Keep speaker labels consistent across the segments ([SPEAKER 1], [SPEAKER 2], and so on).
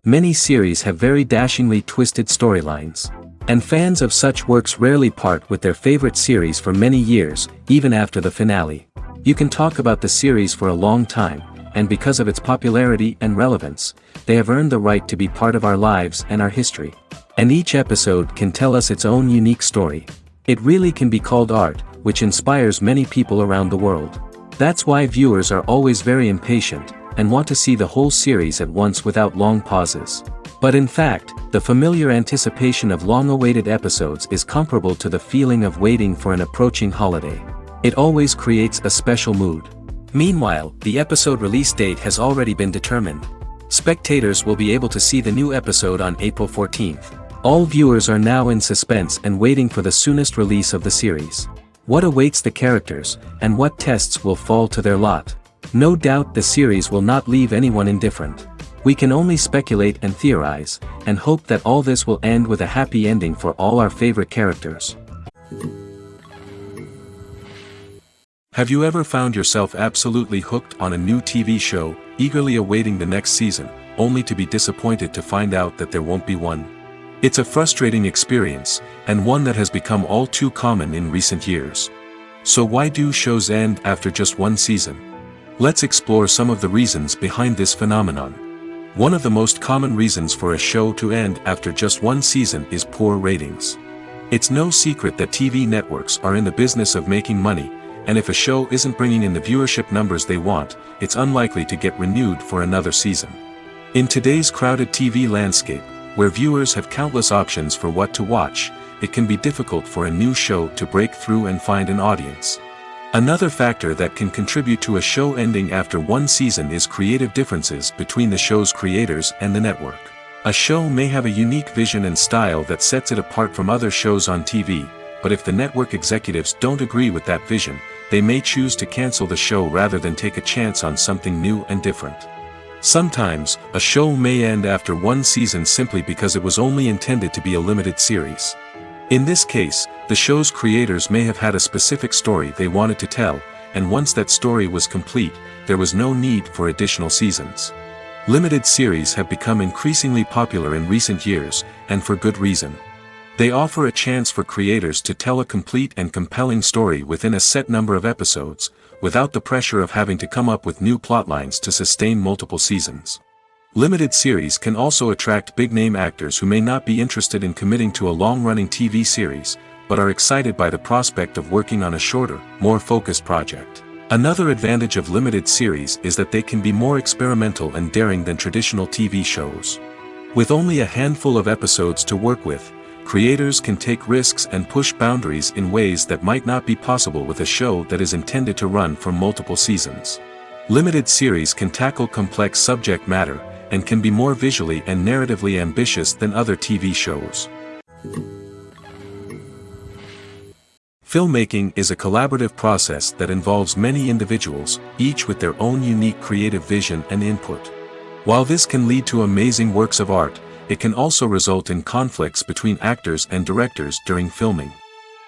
[SPEAKER 1] Many series have very dashingly twisted storylines. And fans of such works rarely part with their favorite series for many years, even after the finale. You can talk about the series for a long time, and because of its popularity and relevance, they have earned the right to be part of our lives and our history. And each episode can tell us its own unique story. It really can be called art, which inspires many people around the world. That's why viewers are always very impatient, and want to see the whole series at once without long pauses. But in fact, the familiar anticipation of long-awaited episodes is comparable to the feeling of waiting for an approaching holiday. It always creates a special mood. Meanwhile, the episode release date has already been determined. Spectators will be able to see the new episode on April 14th. All viewers are now in suspense and waiting for the soonest release of the series. What awaits the characters, and what tests will fall to their lot? No doubt the series will not leave anyone indifferent. We can only speculate and theorize, and hope that all this will end with a happy ending for all our favorite characters.
[SPEAKER 2] Have you ever found yourself absolutely hooked on a new TV show, eagerly awaiting the next season, only to be disappointed to find out that there won't be one? It's a frustrating experience, and one that has become all too common in recent years. So why do shows end after just one season? Let's explore some of the reasons behind this phenomenon. One of the most common reasons for a show to end after just one season is poor ratings. It's no secret that TV networks are in the business of making money, and if a show isn't bringing in the viewership numbers they want, it's unlikely to get renewed for another season. In today's crowded TV landscape, where viewers have countless options for what to watch, it can be difficult for a new show to break through and find an audience. Another factor that can contribute to a show ending after one season is creative differences between the show's creators and the network. A show may have a unique vision and style that sets it apart from other shows on TV, but if the network executives don't agree with that vision, they may choose to cancel the show rather than take a chance on something new and different. Sometimes, a show may end after one season simply because it was only intended to be a limited series. In this case, the show's creators may have had a specific story they wanted to tell, and once that story was complete, there was no need for additional seasons. Limited series have become increasingly popular in recent years, and for good reason. They offer a chance for creators to tell a complete and compelling story within a set number of episodes, without the pressure of having to come up with new plotlines to sustain multiple seasons. Limited series can also attract big-name actors who may not be interested in committing to a long-running TV series, but are excited by the prospect of working on a shorter, more focused project. Another advantage of limited series is that they can be more experimental and daring than traditional TV shows. With only a handful of episodes to work with, creators can take risks and push boundaries in ways that might not be possible with a show that is intended to run for multiple seasons. Limited series can tackle complex subject matter, and can be more visually and narratively ambitious than other TV shows. Filmmaking is a collaborative process that involves many individuals, each with their own unique creative vision and input. While this can lead to amazing works of art, it can also result in conflicts between actors and directors during filming.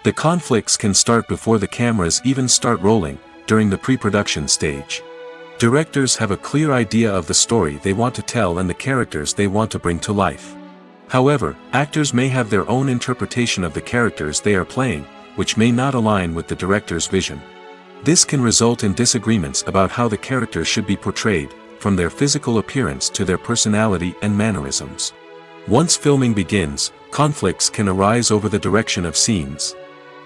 [SPEAKER 2] The conflicts can start before the cameras even start rolling, during the pre-production stage. Directors have a clear idea of the story they want to tell and the characters they want to bring to life. However, actors may have their own interpretation of the characters they are playing, which may not align with the director's vision. This can result in disagreements about how the characters should be portrayed, from their physical appearance to their personality and mannerisms. Once filming begins, conflicts can arise over the direction of scenes.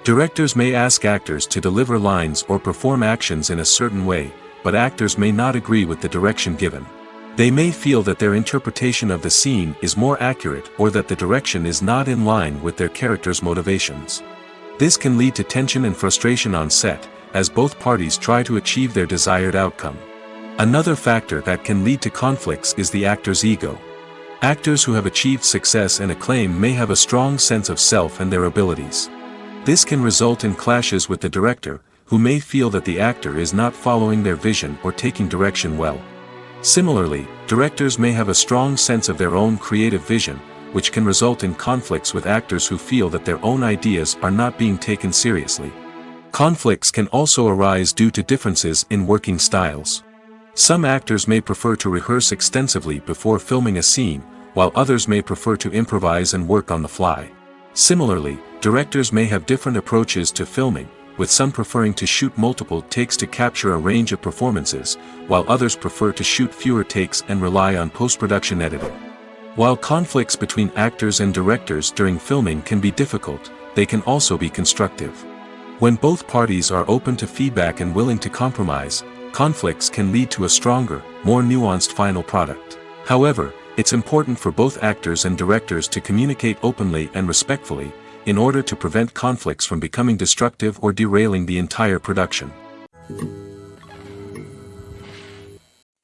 [SPEAKER 2] Directors may ask actors to deliver lines or perform actions in a certain way, but actors may not agree with the direction given. They may feel that their interpretation of the scene is more accurate or that the direction is not in line with their character's motivations. This can lead to tension and frustration on set, as both parties try to achieve their desired outcome. Another factor that can lead to conflicts is the actor's ego. Actors who have achieved success and acclaim may have a strong sense of self and their abilities. This can result in clashes with the director, who may feel that the actor is not following their vision or taking direction well. Similarly, directors may have a strong sense of their own creative vision, which can result in conflicts with actors who feel that their own ideas are not being taken seriously. Conflicts can also arise due to differences in working styles. Some actors may prefer to rehearse extensively before filming a scene, while others may prefer to improvise and work on the fly. Similarly, directors may have different approaches to filming, with some preferring to shoot multiple takes to capture a range of performances, while others prefer to shoot fewer takes and rely on post-production editing. While conflicts between actors and directors during filming can be difficult, they can also be constructive. When both parties are open to feedback and willing to compromise, conflicts can lead to a stronger, more nuanced final product. However, it's important for both actors and directors to communicate openly and respectfully, in order to prevent conflicts from becoming destructive or derailing the entire production.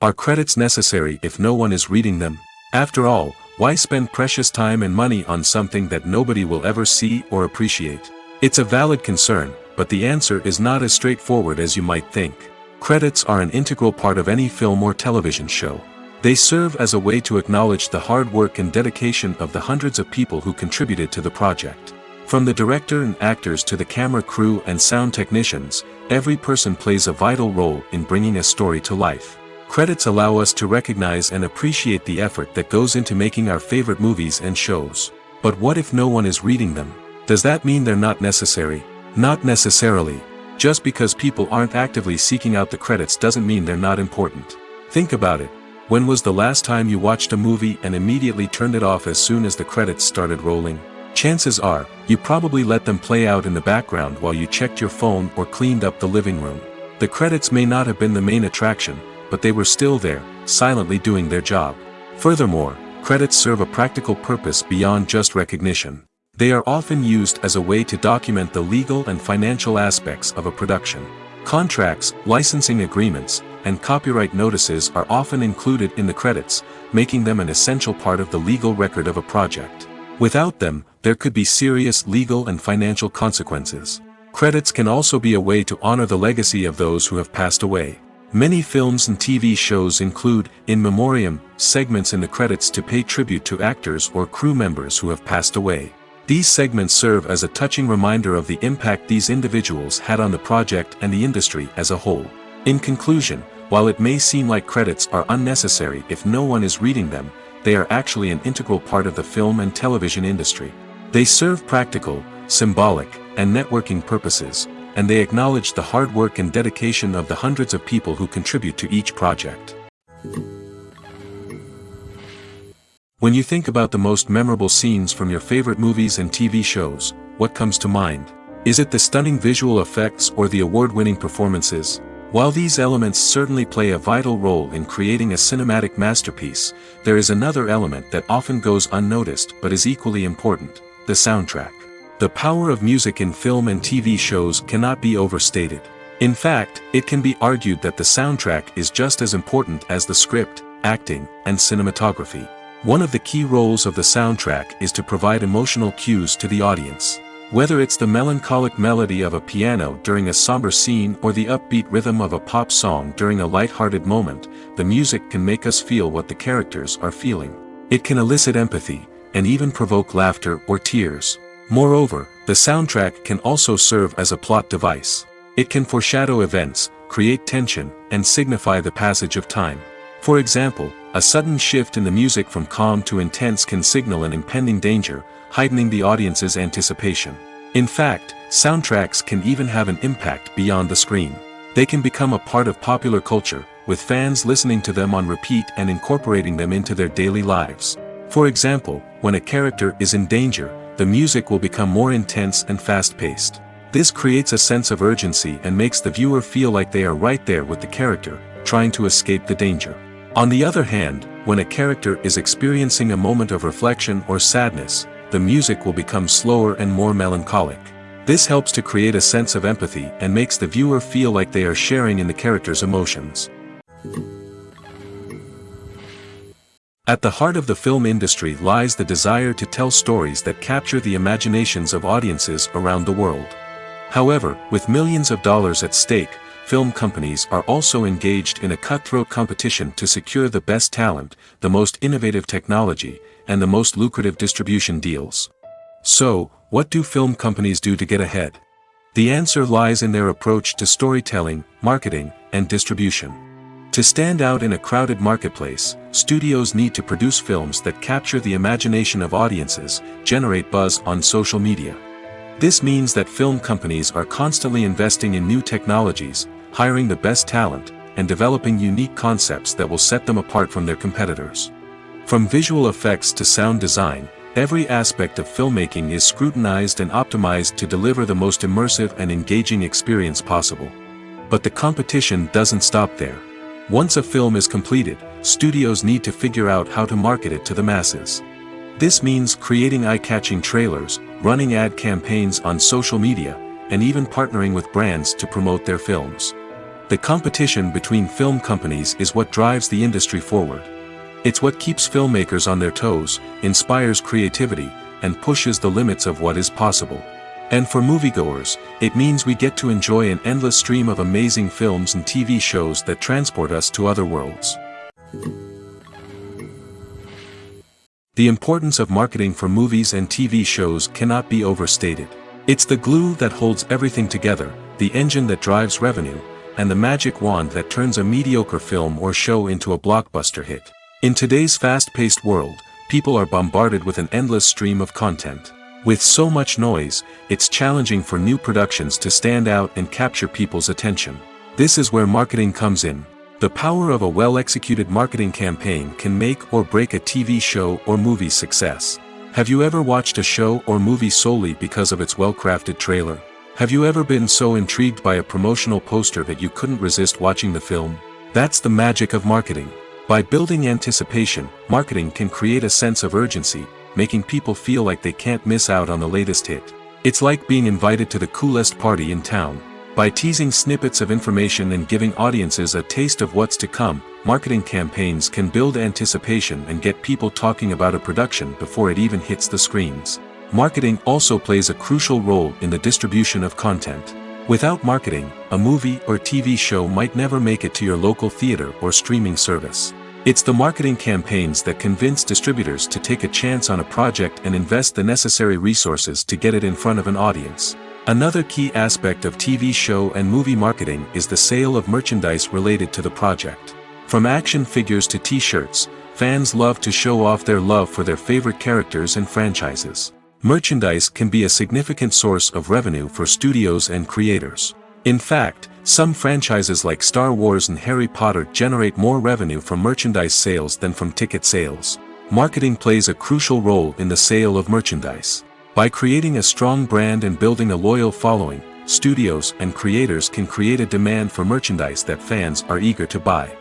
[SPEAKER 2] Are credits necessary if no one is reading them? After all, why spend precious time and money on something that nobody will ever see or appreciate? It's a valid concern, but the answer is not as straightforward as you might think. Credits are an integral part of any film or television show. They serve as a way to acknowledge the hard work and dedication of the hundreds of people who contributed to the project. From the director and actors to the camera crew and sound technicians, every person plays a vital role in bringing a story to life. Credits allow us to recognize and appreciate the effort that goes into making our favorite movies and shows. But what if no one is reading them? Does that mean they're not necessary? Not necessarily. Just because people aren't actively seeking out the credits doesn't mean they're not important. Think about it. When was the last time you watched a movie and immediately turned it off as soon as the credits started rolling? Chances are, you probably let them play out in the background while you checked your phone or cleaned up the living room. The credits may not have been the main attraction, but they were still there, silently doing their job. Furthermore, credits serve a practical purpose beyond just recognition. They are often used as a way to document the legal and financial aspects of a production. Contracts, licensing agreements, and copyright notices are often included in the credits, making them an essential part of the legal record of a project. Without them, there could be serious legal and financial consequences. Credits can also be a way to honor the legacy of those who have passed away. Many films and TV shows include, in memoriam, segments in the credits to pay tribute to actors or crew members who have passed away. These segments serve as a touching reminder of the impact these individuals had on the project and the industry as a whole. In conclusion, while it may seem like credits are unnecessary if no one is reading them, they are actually an integral part of the film and television industry. They serve practical, symbolic, and networking purposes, and they acknowledge the hard work and dedication of the hundreds of people who contribute to each project. When you think about the most memorable scenes from your favorite movies and TV shows, what comes to mind? Is it the stunning visual effects or the award-winning performances? While these elements certainly play a vital role in creating a cinematic masterpiece, there is another element that often goes unnoticed but is equally important: the soundtrack. The power of music in film and TV shows cannot be overstated. In fact, it can be argued that the soundtrack is just as important as the script, acting, and cinematography. One of the key roles of the soundtrack is to provide emotional cues to the audience. Whether it's the melancholic melody of a piano during a somber scene or the upbeat rhythm of a pop song during a light-hearted moment, the music can make us feel what the characters are feeling. It can elicit empathy, and even provoke laughter or tears. Moreover, the soundtrack can also serve as a plot device. It can foreshadow events, create tension, and signify the passage of time. For example, a sudden shift in the music from calm to intense can signal an impending danger, heightening the audience's anticipation. In fact, soundtracks can even have an impact beyond the screen. They can become a part of popular culture, with fans listening to them on repeat and incorporating them into their daily lives. For example, when a character is in danger, the music will become more intense and fast-paced. This creates a sense of urgency and makes the viewer feel like they are right there with the character, trying to escape the danger. On the other hand, when a character is experiencing a moment of reflection or sadness, the music will become slower and more melancholic. This helps to create a sense of empathy and makes the viewer feel like they are sharing in the character's emotions. At the heart of the film industry lies the desire to tell stories that capture the imaginations of audiences around the world. However, with millions of dollars at stake, film companies are also engaged in a cutthroat competition to secure the best talent, the most innovative technology, and the most lucrative distribution deals. So, what do film companies do to get ahead? The answer lies in their approach to storytelling, marketing, and distribution. To stand out in a crowded marketplace, studios need to produce films that capture the imagination of audiences, generate buzz on social media. This means that film companies are constantly investing in new technologies, hiring the best talent, and developing unique concepts that will set them apart from their competitors. From visual effects to sound design, every aspect of filmmaking is scrutinized and optimized to deliver the most immersive and engaging experience possible. But the competition doesn't stop there. Once a film is completed, studios need to figure out how to market it to the masses. This means creating eye-catching trailers, running ad campaigns on social media, and even partnering with brands to promote their films. The competition between film companies is what drives the industry forward. It's what keeps filmmakers on their toes, inspires creativity, and pushes the limits of what is possible. And for moviegoers, it means we get to enjoy an endless stream of amazing films and TV shows that transport us to other worlds. The importance of marketing for movies and TV shows cannot be overstated. It's the glue that holds everything together, the engine that drives revenue, and the magic wand that turns a mediocre film or show into a blockbuster hit. In today's fast-paced world, people are bombarded with an endless stream of content. With so much noise, it's challenging for new productions to stand out and capture people's attention. This is where marketing comes in. The power of a well-executed marketing campaign can make or break a TV show or movie's success. Have you ever watched a show or movie solely because of its well-crafted trailer? Have you ever been so intrigued by a promotional poster that you couldn't resist watching the film? That's the magic of marketing. By building anticipation, marketing can create a sense of urgency, making people feel like they can't miss out on the latest hit. It's like being invited to the coolest party in town. By teasing snippets of information and giving audiences a taste of what's to come, marketing campaigns can build anticipation and get people talking about a production before it even hits the screens. Marketing also plays a crucial role in the distribution of content. Without marketing, a movie or TV show might never make it to your local theater or streaming service. It's the marketing campaigns that convince distributors to take a chance on a project and invest the necessary resources to get it in front of an audience. Another key aspect of TV show and movie marketing is the sale of merchandise related to the project. From action figures to t-shirts, fans love to show off their love for their favorite characters and franchises. Merchandise can be a significant source of revenue for studios and creators. In fact, some franchises like Star Wars and Harry Potter generate more revenue from merchandise sales than from ticket sales. Marketing plays a crucial role in the sale of merchandise. By creating a strong brand and building a loyal following, studios and creators can create a demand for merchandise that fans are eager to buy.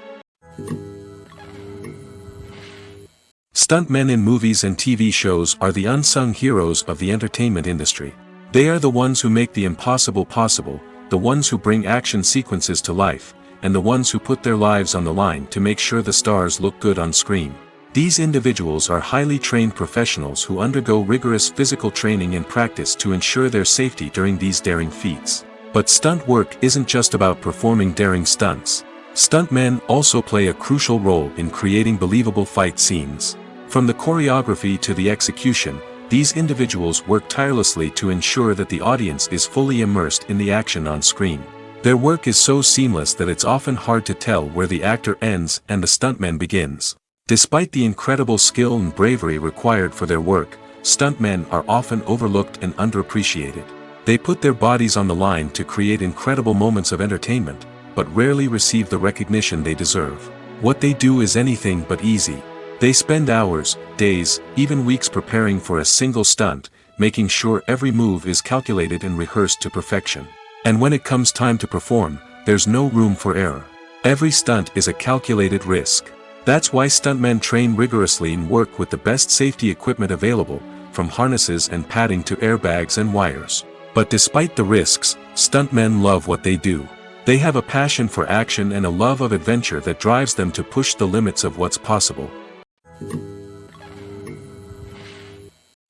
[SPEAKER 2] Stuntmen in movies and TV shows are the unsung heroes of the entertainment industry. They are the ones who make the impossible possible, the ones who bring action sequences to life, and the ones who put their lives on the line to make sure the stars look good on screen. These individuals are highly trained professionals who undergo rigorous physical training and practice to ensure their safety during these daring feats. But stunt work isn't just about performing daring stunts. Stuntmen also play a crucial role in creating believable fight scenes. From the choreography to the execution, these individuals work tirelessly to ensure that the audience is fully immersed in the action on screen. Their work is so seamless that it's often hard to tell where the actor ends and the stuntman begins. Despite the incredible skill and bravery required for their work, stuntmen are often overlooked and underappreciated. They put their bodies on the line to create incredible moments of entertainment, but rarely receive the recognition they deserve. What they do is anything but easy. They spend hours, days, even weeks preparing for a single stunt, making sure every move is calculated and rehearsed to perfection. And when it comes time to perform, there's no room for error. Every stunt is a calculated risk. That's why stuntmen train rigorously and work with the best safety equipment available, from harnesses and padding to airbags and wires. But despite the risks, stuntmen love what they do. They have a passion for action and a love of adventure that drives them to push the limits of what's possible.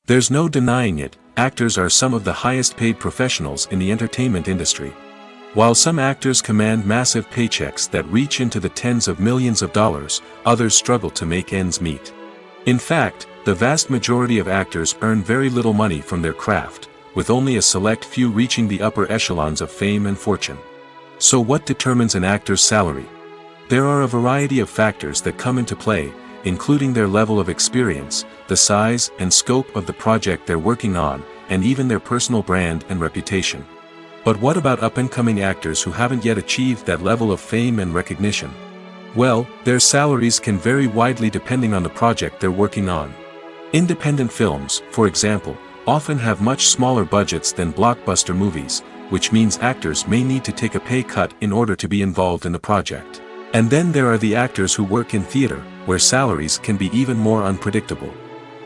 [SPEAKER 2] There's no denying it, actors are some of the highest paid professionals in the entertainment industry. While some actors command massive paychecks that reach into the tens of millions of dollars, others struggle to make ends meet. In fact, the vast majority of actors earn very little money from their craft, with only a select few reaching the upper echelons of fame and fortune. So what determines an actor's salary? There are a variety of factors that come into play, including their level of experience, the size and scope of the project they're working on, and even their personal brand and reputation. But what about up-and-coming actors who haven't yet achieved that level of fame and recognition? Well, their salaries can vary widely depending on the project they're working on. Independent films, for example, often have much smaller budgets than blockbuster movies, which means actors may need to take a pay cut in order to be involved in the project. And then there are the actors who work in theater, where salaries can be even more unpredictable.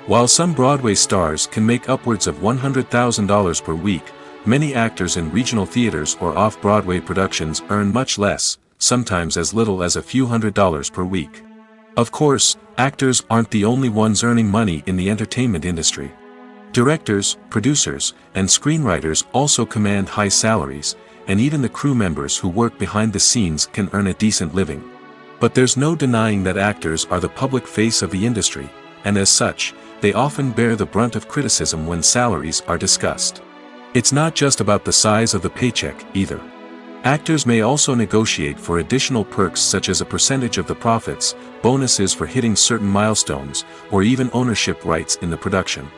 [SPEAKER 2] While some Broadway stars can make upwards of $100,000 per week, many actors in regional theaters or off-Broadway productions earn much less, sometimes as little as a few $100s per week. Of course, actors aren't the only ones earning money in the entertainment industry. Directors, producers, and screenwriters also command high salaries, and even the crew members who work behind the scenes can earn a decent living. But there's no denying that actors are the public face of the industry, and as such, they often bear the brunt of criticism when salaries are discussed. It's not just about the size of the paycheck, either. Actors may also negotiate for additional perks such as a percentage of the profits, bonuses for hitting certain milestones, or even ownership rights in the production.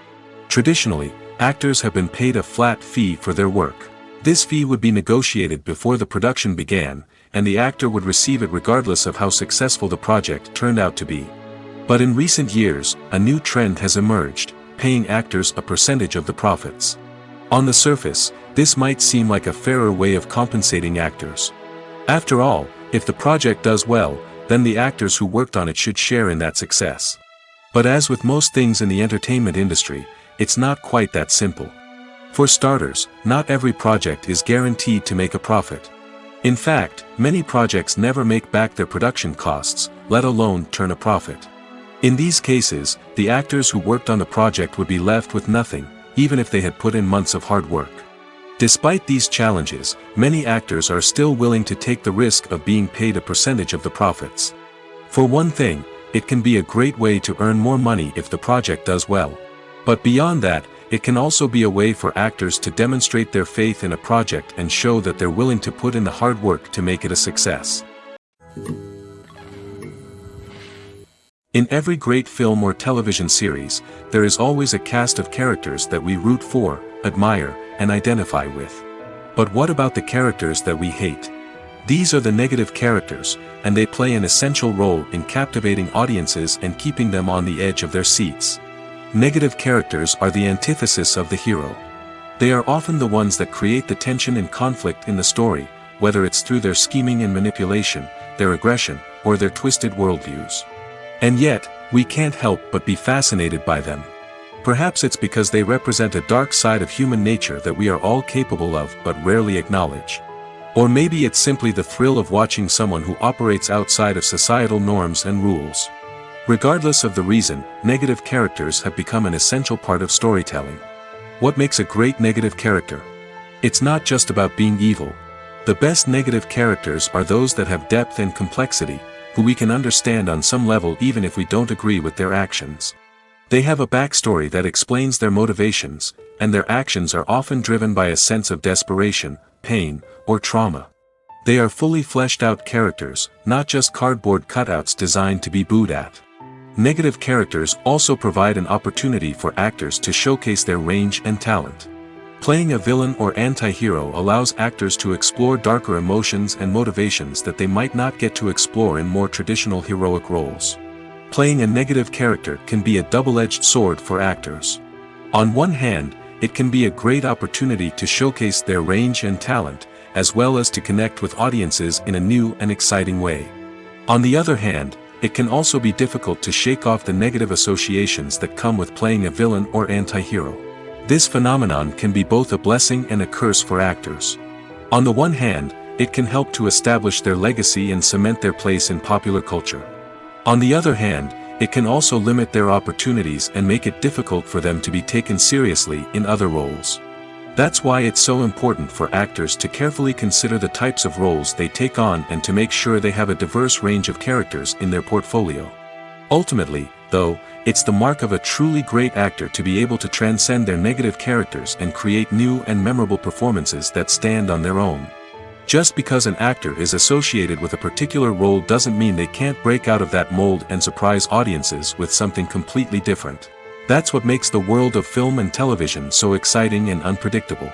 [SPEAKER 2] Traditionally, actors have been paid a flat fee for their work. This fee would be negotiated before the production began, and the actor would receive it regardless of how successful the project turned out to be. But in recent years, a new trend has emerged, paying actors a percentage of the profits. On the surface, this might seem like a fairer way of compensating actors. After all, if the project does well, then the actors who worked on it should share in that success. But as with most things in the entertainment industry, it's not quite that simple. For starters, not every project is guaranteed to make a profit. In fact, many projects never make back their production costs, let alone turn a profit. In these cases, the actors who worked on the project would be left with nothing, even if they had put in months of hard work. Despite these challenges, many actors are still willing to take the risk of being paid a percentage of the profits. For one thing, it can be a great way to earn more money if the project does well. But beyond that, it can also be a way for actors to demonstrate their faith in a project and show that they're willing to put in the hard work to make it a success. In every great film or television series, there is always a cast of characters that we root for, admire, and identify with. But what about the characters that we hate? These are the negative characters, and they play an essential role in captivating audiences and keeping them on the edge of their seats. Negative characters are the antithesis of the hero. They are often the ones that create the tension and conflict in the story, whether it's through their scheming and manipulation, their aggression, or their twisted worldviews. And yet, we can't help but be fascinated by them. Perhaps it's because they represent a dark side of human nature that we are all capable of but rarely acknowledge. Or maybe it's simply the thrill of watching someone who operates outside of societal norms and rules. Regardless of the reason, negative characters have become an essential part of storytelling. What makes a great negative character? It's not just about being evil. The best negative characters are those that have depth and complexity, who we can understand on some level even if we don't agree with their actions. They have a backstory that explains their motivations, and their actions are often driven by a sense of desperation, pain, or trauma. They are fully fleshed out characters, not just cardboard cutouts designed to be booed at. Negative characters also provide an opportunity for actors to showcase their range and talent. Playing a villain or anti-hero allows actors to explore darker emotions and motivations that they might not get to explore in more traditional heroic roles. Playing a negative character can be a double-edged sword for actors. On one hand, it can be a great opportunity to showcase their range and talent, as well as to connect with audiences in a new and exciting way. On the other hand, it can also be difficult to shake off the negative associations that come with playing a villain or anti-hero. This phenomenon can be both a blessing and a curse for actors. On the one hand, it can help to establish their legacy and cement their place in popular culture. On the other hand, it can also limit their opportunities and make it difficult for them to be taken seriously in other roles. That's why it's so important for actors to carefully consider the types of roles they take on and to make sure they have a diverse range of characters in their portfolio. Ultimately, though, it's the mark of a truly great actor to be able to transcend their negative characters and create new and memorable performances that stand on their own. Just because an actor is associated with a particular role doesn't mean they can't break out of that mold and surprise audiences with something completely different. That's what makes the world of film and television so exciting and unpredictable.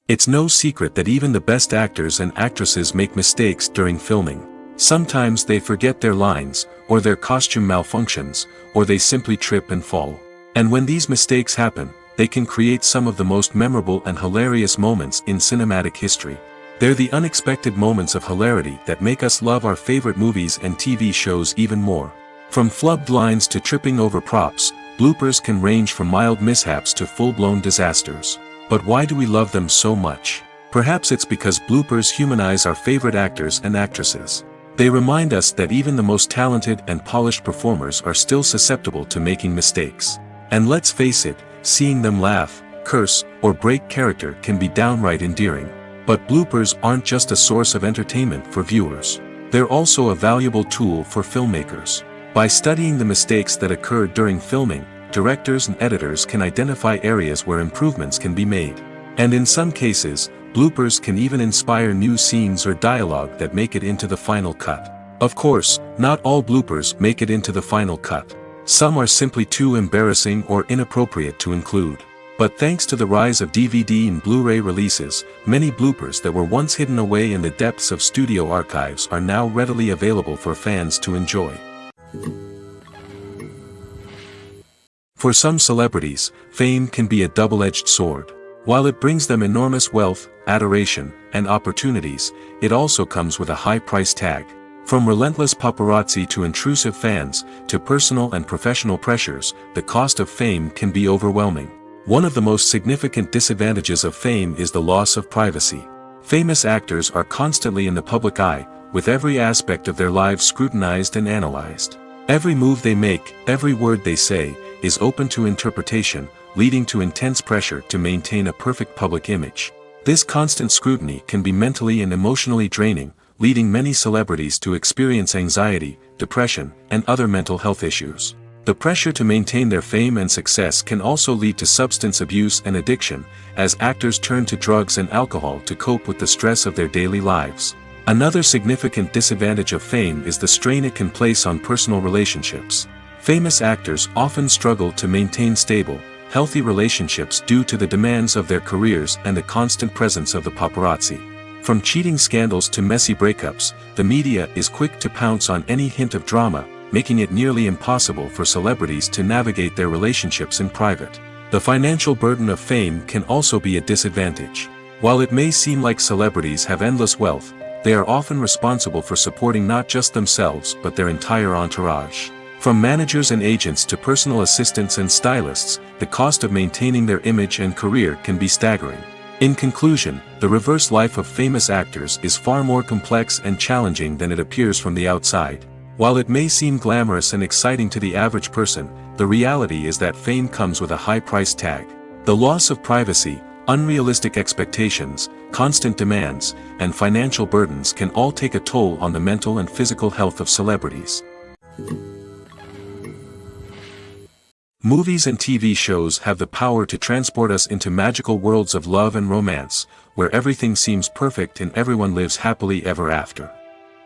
[SPEAKER 2] It's no secret that even the best actors and actresses make mistakes during filming. Sometimes they forget their lines, or their costume malfunctions, or they simply trip and fall. And when these mistakes happen, they can create some of the most memorable and hilarious moments in cinematic history. They're the unexpected moments of hilarity that make us love our favorite movies and TV shows even more. From flubbed lines to tripping over props, bloopers can range from mild mishaps to full-blown disasters. But why do we love them so much? Perhaps it's because bloopers humanize our favorite actors and actresses. They remind us that even the most talented and polished performers are still susceptible to making mistakes. And let's face it, seeing them laugh, curse, or break character can be downright endearing. But bloopers aren't just a source of entertainment for viewers. They're also a valuable tool for filmmakers. By studying the mistakes that occur during filming, directors and editors can identify areas where improvements can be made. And in some cases, bloopers can even inspire new scenes or dialogue that make it into the final cut. Of course, not all bloopers make it into the final cut. Some are simply too embarrassing or inappropriate to include. But thanks to the rise of DVD and Blu-ray releases, many bloopers that were once hidden away in the depths of studio archives are now readily available for fans to enjoy. For some celebrities, fame can be a double-edged sword. While it brings them enormous wealth, adoration, and opportunities, it also comes with a high price tag. From relentless paparazzi to intrusive fans, to personal and professional pressures, the cost of fame can be overwhelming. One of the most significant disadvantages of fame is the loss of privacy. Famous actors are constantly in the public eye, with every aspect of their lives scrutinized and analyzed. Every move they make, every word they say, is open to interpretation, leading to intense pressure to maintain a perfect public image. This constant scrutiny can be mentally and emotionally draining, leading many celebrities to experience anxiety, depression, and other mental health issues. The pressure to maintain their fame and success can also lead to substance abuse and addiction, as actors turn to drugs and alcohol to cope with the stress of their daily lives. Another significant disadvantage of fame is the strain it can place on personal relationships. Famous actors often struggle to maintain stable, healthy relationships due to the demands of their careers and the constant presence of the paparazzi. From cheating scandals to messy breakups, the media is quick to pounce on any hint of drama, making it nearly impossible for celebrities to navigate their relationships in private. The financial burden of fame can also be a disadvantage. While it may seem like celebrities have endless wealth, they are often responsible for supporting not just themselves but their entire entourage. From managers and agents to personal assistants and stylists, the cost of maintaining their image and career can be staggering. In conclusion, the reverse life of famous actors is far more complex and challenging than it appears from the outside. While it may seem glamorous and exciting to the average person, the reality is that fame comes with a high price tag. The loss of privacy, unrealistic expectations, constant demands, and financial burdens can all take a toll on the mental and physical health of celebrities. Movies and TV shows have the power to transport us into magical worlds of love and romance, where everything seems perfect and everyone lives happily ever after.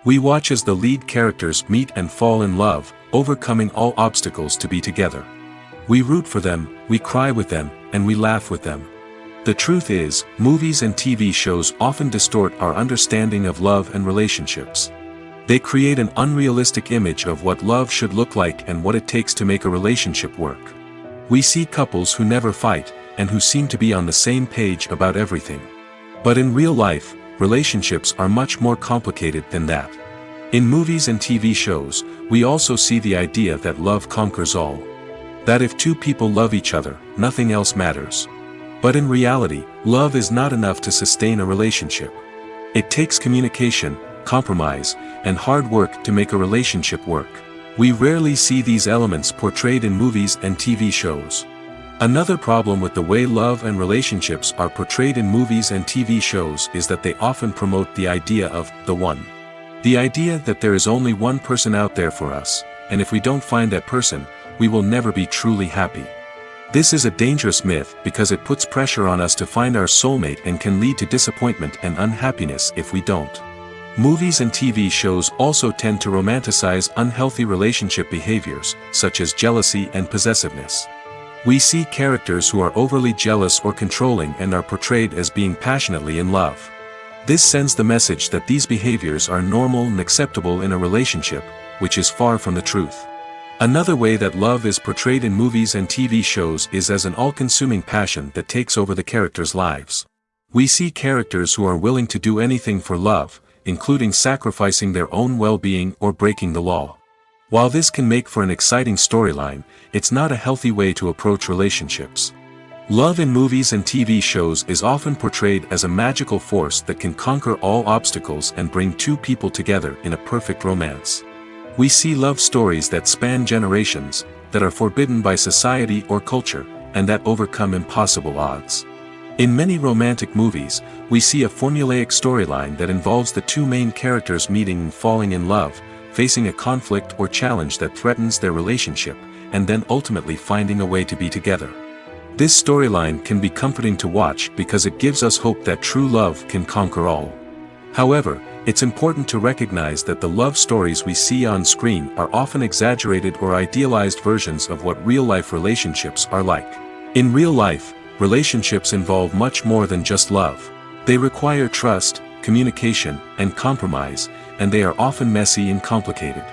[SPEAKER 2] We watch as the lead characters meet and fall in love, overcoming all obstacles to be together. We root for them, we cry with them, and we laugh with them. The truth is, movies and TV shows often distort our understanding of love and relationships. They create an unrealistic image of what love should look like and what it takes to make a relationship work. We see couples who never fight, and who seem to be on the same page about everything. But in real life, relationships are much more complicated than that. In movies and TV shows, we also see the idea that love conquers all. That if two people love each other, nothing else matters. But in reality, love is not enough to sustain a relationship. It takes communication, compromise, and hard work to make a relationship work. We rarely see these elements portrayed in movies and TV shows. Another problem with the way love and relationships are portrayed in movies and TV shows is that they often promote the idea of the one. The idea that there is only one person out there for us, and if we don't find that person, we will never be truly happy. This is a dangerous myth because it puts pressure on us to find our soulmate and can lead to disappointment and unhappiness if we don't. Movies and TV shows also tend to romanticize unhealthy relationship behaviors, such as jealousy and possessiveness. We see characters who are overly jealous or controlling and are portrayed as being passionately in love. This sends the message that these behaviors are normal and acceptable in a relationship, which is far from the truth. Another way that love is portrayed in movies and TV shows is as an all-consuming passion that takes over the characters' lives. We see characters who are willing to do anything for love, including sacrificing their own well-being or breaking the law. While this can make for an exciting storyline, it's not a healthy way to approach relationships. Love in movies and TV shows is often portrayed as a magical force that can conquer all obstacles and bring two people together in a perfect romance. We see love stories that span generations, that are forbidden by society or culture, and that overcome impossible odds. In many romantic movies, we see a formulaic storyline that involves the two main characters meeting and falling in love, facing a conflict or challenge that threatens their relationship, and then ultimately finding a way to be together. This storyline can be comforting to watch because it gives us hope that true love can conquer all. However, it's important to recognize that the love stories we see on screen are often exaggerated or idealized versions of what real-life relationships are like. In real life, relationships involve much more than just love. They require trust, communication, and compromise, and they are often messy and complicated.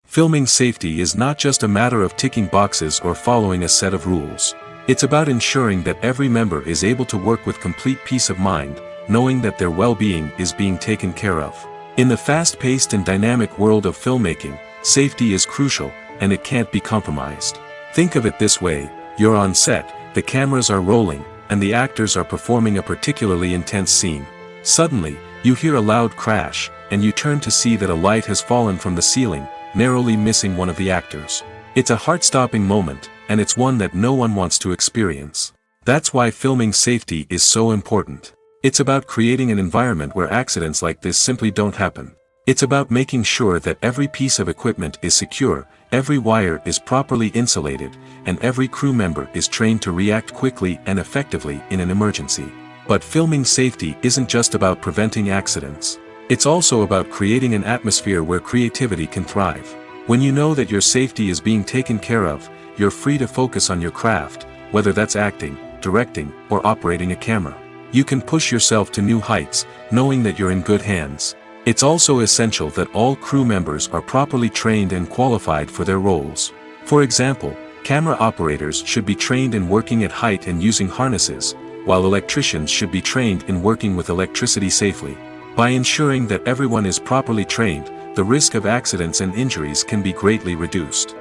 [SPEAKER 2] Filming safety is not just a matter of ticking boxes or following a set of rules. It's about ensuring that every member is able to work with complete peace of mind, knowing that their well-being is being taken care of. In the fast-paced and dynamic world of filmmaking, safety is crucial, and it can't be compromised. Think of it this way: you're on set, the cameras are rolling, and the actors are performing a particularly intense scene. Suddenly, you hear a loud crash, and you turn to see that a light has fallen from the ceiling, narrowly missing one of the actors. It's a heart-stopping moment, and it's one that no one wants to experience. That's why filming safety is so important. It's about creating an environment where accidents like this simply don't happen. It's about making sure that every piece of equipment is secure, every wire is properly insulated, and every crew member is trained to react quickly and effectively in an emergency. But filming safety isn't just about preventing accidents. It's also about creating an atmosphere where creativity can thrive. When you know that your safety is being taken care of, you're free to focus on your craft, whether that's acting, directing, or operating a camera. You can push yourself to new heights, knowing that you're in good hands. It's also essential that all crew members are properly trained and qualified for their roles. For example, camera operators should be trained in working at height and using harnesses, while electricians should be trained in working with electricity safely. By ensuring that everyone is properly trained, the risk of accidents and injuries can be greatly reduced.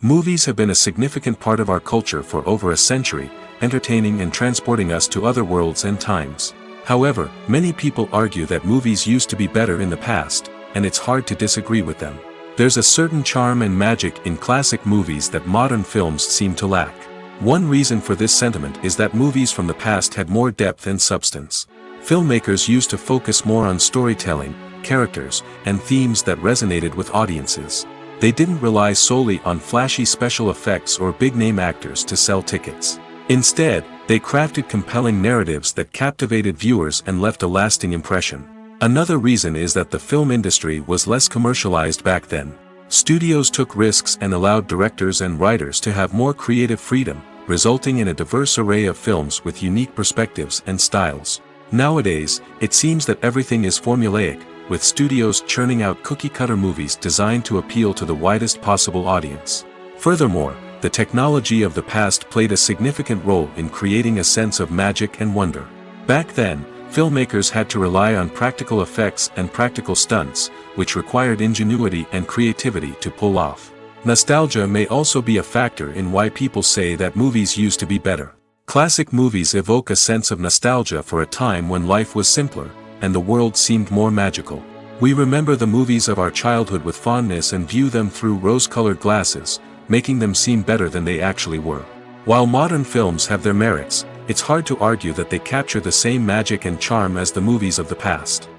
[SPEAKER 2] Movies have been a significant part of our culture for over a century, entertaining and transporting us to other worlds and times. However, many people argue that movies used to be better in the past, and it's hard to disagree with them. There's a certain charm and magic in classic movies that modern films seem to lack. One reason for this sentiment is that movies from the past had more depth and substance. Filmmakers used to focus more on storytelling, characters, and themes that resonated with audiences. They didn't rely solely on flashy special effects or big-name actors to sell tickets. Instead, they crafted compelling narratives that captivated viewers and left a lasting impression. Another reason is that the film industry was less commercialized back then. Studios took risks and allowed directors and writers to have more creative freedom, resulting in a diverse array of films with unique perspectives and styles. Nowadays, it seems that everything is formulaic, with studios churning out cookie-cutter movies designed to appeal to the widest possible audience. Furthermore, the technology of the past played a significant role in creating a sense of magic and wonder. Back then, filmmakers had to rely on practical effects and practical stunts, which required ingenuity and creativity to pull off. Nostalgia may also be a factor in why people say that movies used to be better. Classic movies evoke a sense of nostalgia for a time when life was simpler, and the world seemed more magical. We remember the movies of our childhood with fondness and view them through rose-colored glasses, making them seem better than they actually were. While modern films have their merits, it's hard to argue that they capture the same magic and charm as the movies of the past.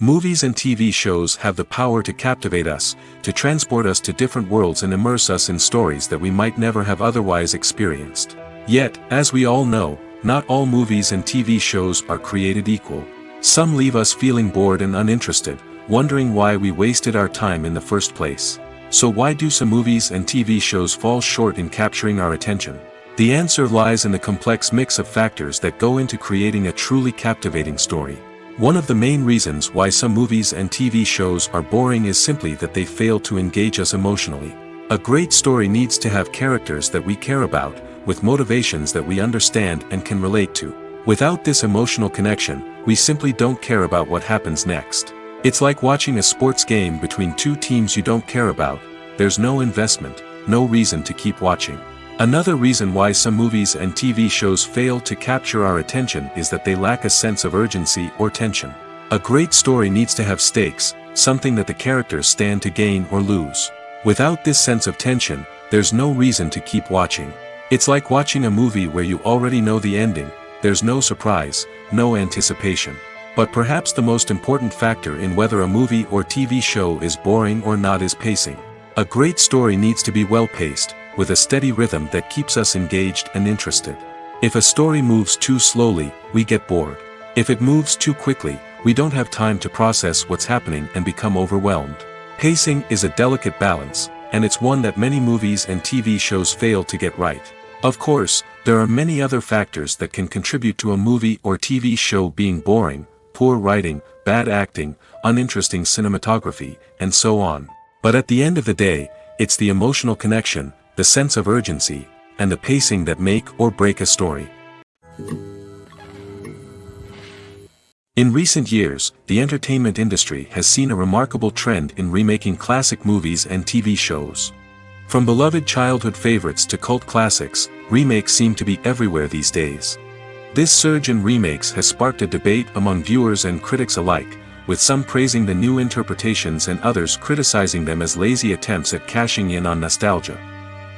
[SPEAKER 2] Movies and TV shows have the power to captivate us, to transport us to different worlds and immerse us in stories that we might never have otherwise experienced. Yet, as we all know, not all movies and TV shows are created equal. Some leave us feeling bored and uninterested, wondering why we wasted our time in the first place. So why do some movies and TV shows fall short in capturing our attention? The answer lies in the complex mix of factors that go into creating a truly captivating story. One of the main reasons why some movies and TV shows are boring is simply that they fail to engage us emotionally. A great story needs to have characters that we care about, with motivations that we understand and can relate to. Without this emotional connection, we simply don't care about what happens next. It's like watching a sports game between two teams you don't care about. There's no investment, no reason to keep watching. Another reason why some movies and TV shows fail to capture our attention is that they lack a sense of urgency or tension. A great story needs to have stakes, something that the characters stand to gain or lose. Without this sense of tension, there's no reason to keep watching. It's like watching a movie where you already know the ending. There's no surprise, no anticipation. But perhaps the most important factor in whether a movie or TV show is boring or not is pacing. A great story needs to be well-paced, with a steady rhythm that keeps us engaged and interested. If a story moves too slowly, we get bored. If it moves too quickly, we don't have time to process what's happening and become overwhelmed. Pacing is a delicate balance, and it's one that many movies and TV shows fail to get right. Of course, there are many other factors that can contribute to a movie or TV show being boring: poor writing, bad acting, uninteresting cinematography, and so on. But at the end of the day, it's the emotional connection, the sense of urgency, and the pacing that make or break a story. In recent years, the entertainment industry has seen a remarkable trend in remaking classic movies and TV shows. From beloved childhood favorites to cult classics, remakes seem to be everywhere these days. This surge in remakes has sparked a debate among viewers and critics alike, with some praising the new interpretations and others criticizing them as lazy attempts at cashing in on nostalgia.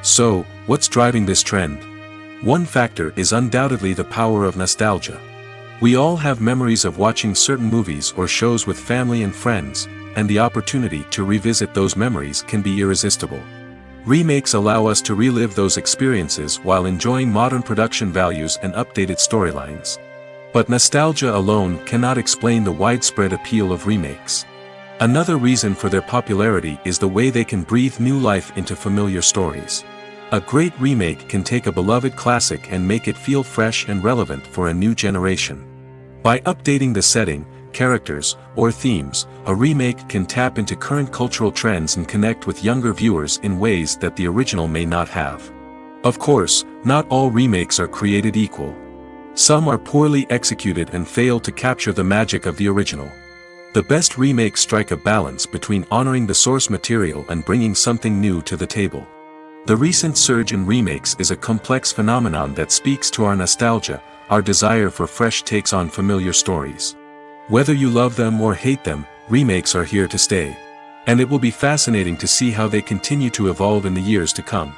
[SPEAKER 2] So, what's driving this trend? One factor is undoubtedly the power of nostalgia. We all have memories of watching certain movies or shows with family and friends, and the opportunity to revisit those memories can be irresistible. Remakes allow us to relive those experiences while enjoying modern production values and updated storylines. But nostalgia alone cannot explain the widespread appeal of remakes. Another reason for their popularity is the way they can breathe new life into familiar stories. A great remake can take a beloved classic and make it feel fresh and relevant for a new generation. By updating the setting, characters, or themes, a remake can tap into current cultural trends and connect with younger viewers in ways that the original may not have. Of course, not all remakes are created equal. Some are poorly executed and fail to capture the magic of the original. The best remakes strike a balance between honoring the source material and bringing something new to the table. The recent surge in remakes is a complex phenomenon that speaks to our nostalgia, our desire for fresh takes on familiar stories. Whether you love them or hate them, remakes are here to stay. And it will be fascinating to see how they continue to evolve in the years to come.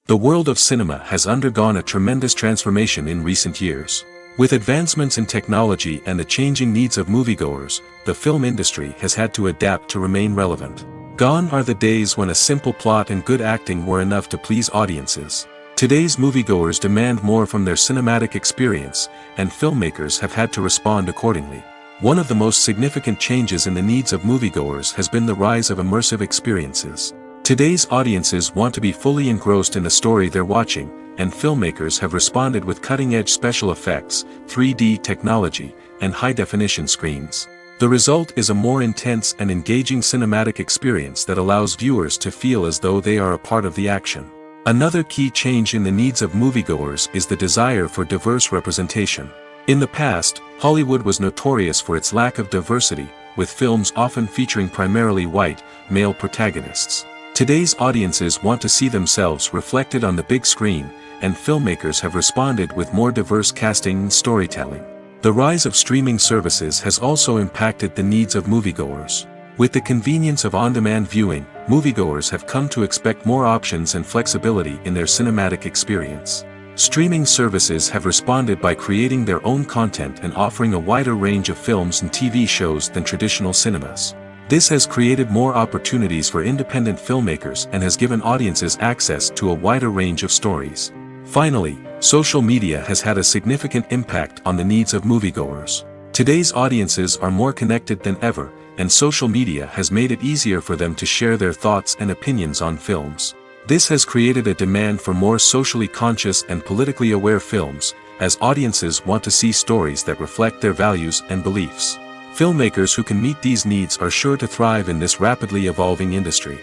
[SPEAKER 2] The world of cinema has undergone a tremendous transformation in recent years. With advancements in technology and the changing needs of moviegoers, the film industry has had to adapt to remain relevant. Gone are the days when a simple plot and good acting were enough to please audiences. Today's moviegoers demand more from their cinematic experience, and filmmakers have had to respond accordingly. One of the most significant changes in the needs of moviegoers has been the rise of immersive experiences. Today's audiences want to be fully engrossed in the story they're watching, and filmmakers have responded with cutting-edge special effects, 3D technology, and high-definition screens. The result is a more intense and engaging cinematic experience that allows viewers to feel as though they are a part of the action. Another key change in the needs of moviegoers is the desire for diverse representation. In the past, Hollywood was notorious for its lack of diversity, with films often featuring primarily white, male protagonists. Today's audiences want to see themselves reflected on the big screen, and filmmakers have responded with more diverse casting and storytelling. The rise of streaming services has also impacted the needs of moviegoers. With the convenience of on-demand viewing, moviegoers have come to expect more options and flexibility in their cinematic experience. Streaming services have responded by creating their own content and offering a wider range of films and TV shows than traditional cinemas. This has created more opportunities for independent filmmakers and has given audiences access to a wider range of stories. Finally, social media has had a significant impact on the needs of moviegoers. Today's audiences are more connected than ever, and social media has made it easier for them to share their thoughts and opinions on films. This has created a demand for more socially conscious and politically aware films, as audiences want to see stories that reflect their values and beliefs. Filmmakers who can meet these needs are sure to thrive in this rapidly evolving industry.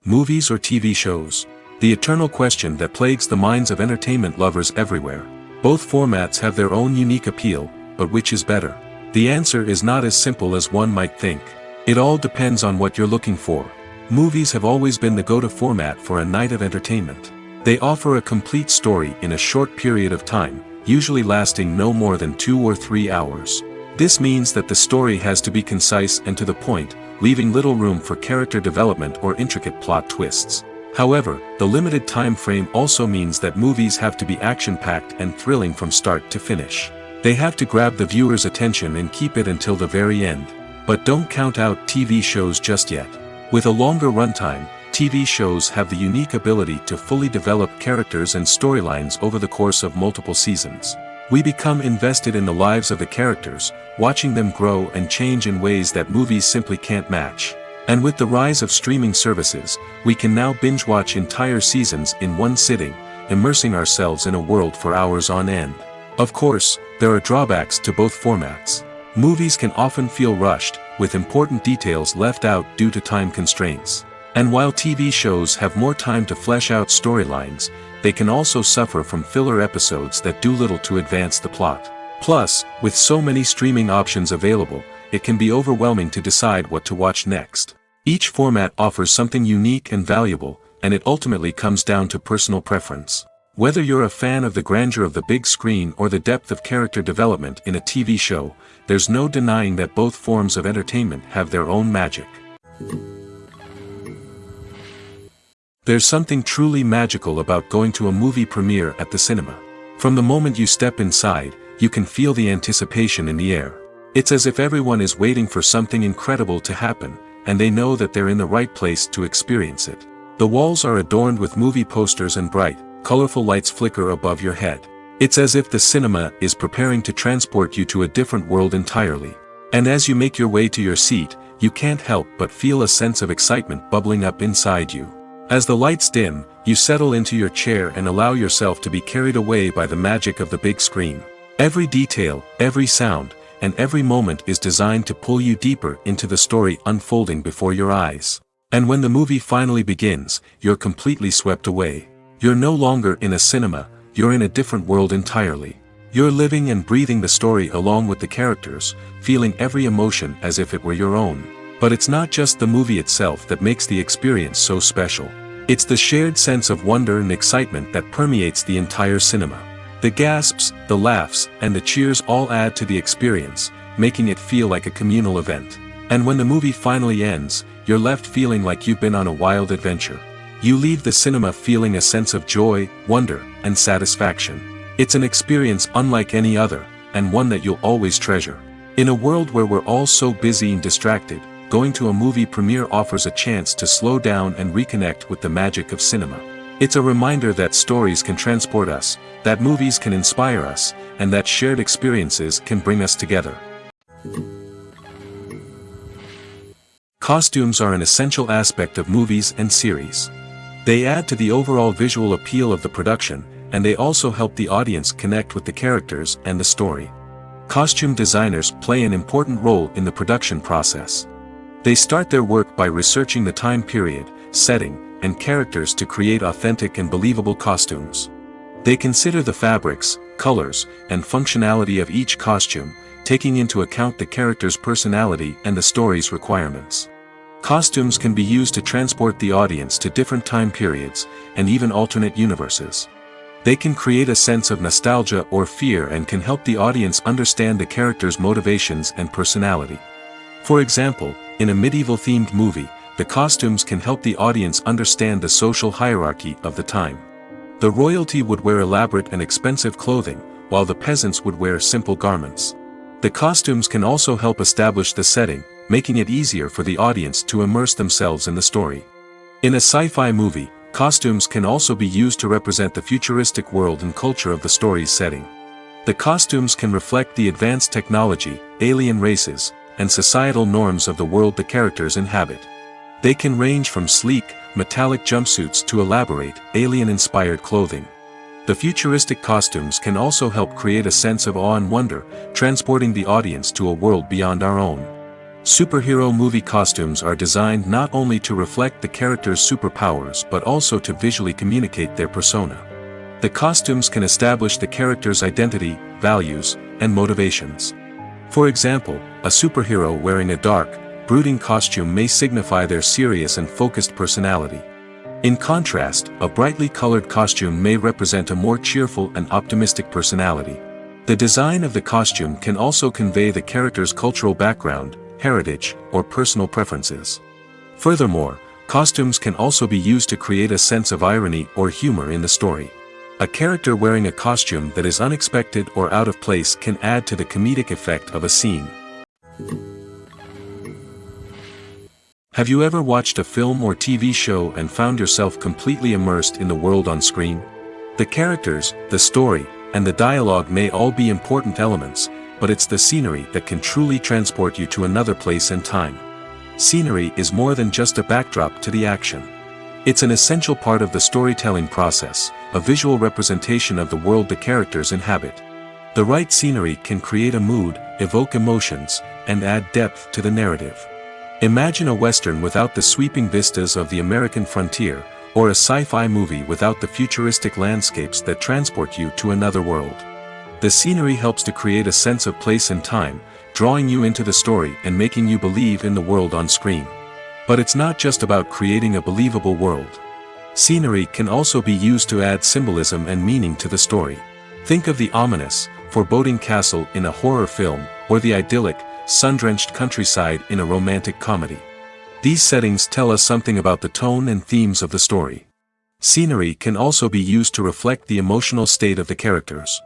[SPEAKER 2] Movies or TV shows? The eternal question that plagues the minds of entertainment lovers everywhere. Both formats have their own unique appeal, but which is better? The answer is not as simple as one might think. It all depends on what you're looking for. Movies have always been the go-to format for a night of entertainment. They offer a complete story in a short period of time, usually lasting no more than 2 or 3 hours. This means that the story has to be concise and to the point, leaving little room for character development or intricate plot twists. However, the limited time frame also means that movies have to be action-packed and thrilling from start to finish. They have to grab the viewer's attention and keep it until the very end. But don't count out TV shows just yet. With a longer runtime, TV shows have the unique ability to fully develop characters and storylines over the course of multiple seasons. We become invested in the lives of the characters, watching them grow and change in ways that movies simply can't match. And with the rise of streaming services, we can now binge-watch entire seasons in one sitting, immersing ourselves in a world for hours on end. Of course, there are drawbacks to both formats. Movies can often feel rushed, with important details left out due to time constraints. And while TV shows have more time to flesh out storylines, they can also suffer from filler episodes that do little to advance the plot. Plus, with so many streaming options available, it can be overwhelming to decide what to watch next. Each format offers something unique and valuable, and it ultimately comes down to personal preference. Whether you're a fan of the grandeur of the big screen or the depth of character development in a TV show, there's no denying that both forms of entertainment have their own magic. There's something truly magical about going to a movie premiere at the cinema. From the moment you step inside, you can feel the anticipation in the air. It's as if everyone is waiting for something incredible to happen, and they know that they're in the right place to experience it. The walls are adorned with movie posters and bright, colorful lights flicker above your head. It's as if the cinema is preparing to transport you to a different world entirely. And as you make your way to your seat, you can't help but feel a sense of excitement bubbling up inside you. As the lights dim, you settle into your chair and allow yourself to be carried away by the magic of the big screen. Every detail, every sound, and every moment is designed to pull you deeper into the story unfolding before your eyes. And when the movie finally begins, you're completely swept away. You're no longer in a cinema, you're in a different world entirely. You're living and breathing the story along with the characters, feeling every emotion as if it were your own. But it's not just the movie itself that makes the experience so special. It's the shared sense of wonder and excitement that permeates the entire cinema. The gasps, the laughs, and the cheers all add to the experience, making it feel like a communal event. And when the movie finally ends, you're left feeling like you've been on a wild adventure. You leave the cinema feeling a sense of joy, wonder, and satisfaction. It's an experience unlike any other, and one that you'll always treasure. In a world where we're all so busy and distracted, going to a movie premiere offers a chance to slow down and reconnect with the magic of cinema. It's a reminder that stories can transport us, that movies can inspire us, and that shared experiences can bring us together. Costumes are an essential aspect of movies and series. They add to the overall visual appeal of the production, and they also help the audience connect with the characters and the story. Costume designers play an important role in the production process. They start their work by researching the time period, setting, and characters to create authentic and believable costumes. They consider the fabrics, colors, and functionality of each costume, taking into account the character's personality and the story's requirements. Costumes can be used to transport the audience to different time periods, and even alternate universes. They can create a sense of nostalgia or fear and can help the audience understand the character's motivations and personality. For example, in a medieval-themed movie, the costumes can help the audience understand the social hierarchy of the time. The royalty would wear elaborate and expensive clothing, while the peasants would wear simple garments. The costumes can also help establish the setting, making it easier for the audience to immerse themselves in the story. In a sci-fi movie, costumes can also be used to represent the futuristic world and culture of the story's setting. The costumes can reflect the advanced technology, alien races, and societal norms of the world the characters inhabit. They can range from sleek, metallic jumpsuits to elaborate, alien-inspired clothing. The futuristic costumes can also help create a sense of awe and wonder, transporting the audience to a world beyond our own. Superhero movie costumes are designed not only to reflect the character's superpowers but also to visually communicate their persona. The costumes can establish the character's identity, values, and motivations. For example, a superhero wearing a dark, brooding costume may signify their serious and focused personality. In contrast, a brightly colored costume may represent a more cheerful and optimistic personality. The design of the costume can also convey the character's cultural background, heritage, or personal preferences. Furthermore, costumes can also be used to create a sense of irony or humor in the story. A character wearing a costume that is unexpected or out of place can add to the comedic effect of a scene. Have you ever watched a film or TV show and found yourself completely immersed in the world on screen? The characters, the story, and the dialogue may all be important elements, but it's the scenery that can truly transport you to another place and time. Scenery is more than just a backdrop to the action. It's an essential part of the storytelling process, a visual representation of the world the characters inhabit. The right scenery can create a mood, evoke emotions, and add depth to the narrative. Imagine a Western without the sweeping vistas of the American frontier, or a sci-fi movie without the futuristic landscapes that transport you to another world. The scenery helps to create a sense of place and time, drawing you into the story and making you believe in the world on screen. But it's not just about creating a believable world. Scenery can also be used to add symbolism and meaning to the story. Think of the ominous, foreboding castle in a horror film, or the idyllic, sun-drenched countryside in a romantic comedy. These settings tell us something about the tone and themes of the story. Scenery can also be used to reflect the emotional state of the characters.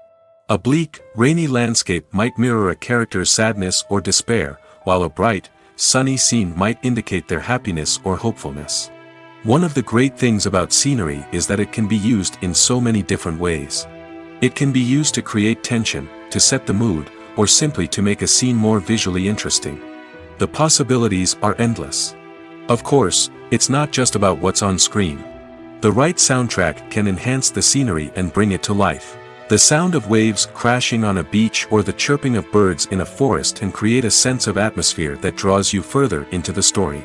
[SPEAKER 2] A bleak, rainy landscape might mirror a character's sadness or despair, while a bright, sunny scene might indicate their happiness or hopefulness. One of the great things about scenery is that it can be used in so many different ways. It can be used to create tension, to set the mood, or simply to make a scene more visually interesting. The possibilities are endless. Of course, it's not just about what's on screen. The right soundtrack can enhance the scenery and bring it to life. The sound of waves crashing on a beach or the chirping of birds in a forest can create a sense of atmosphere that draws you further into the story.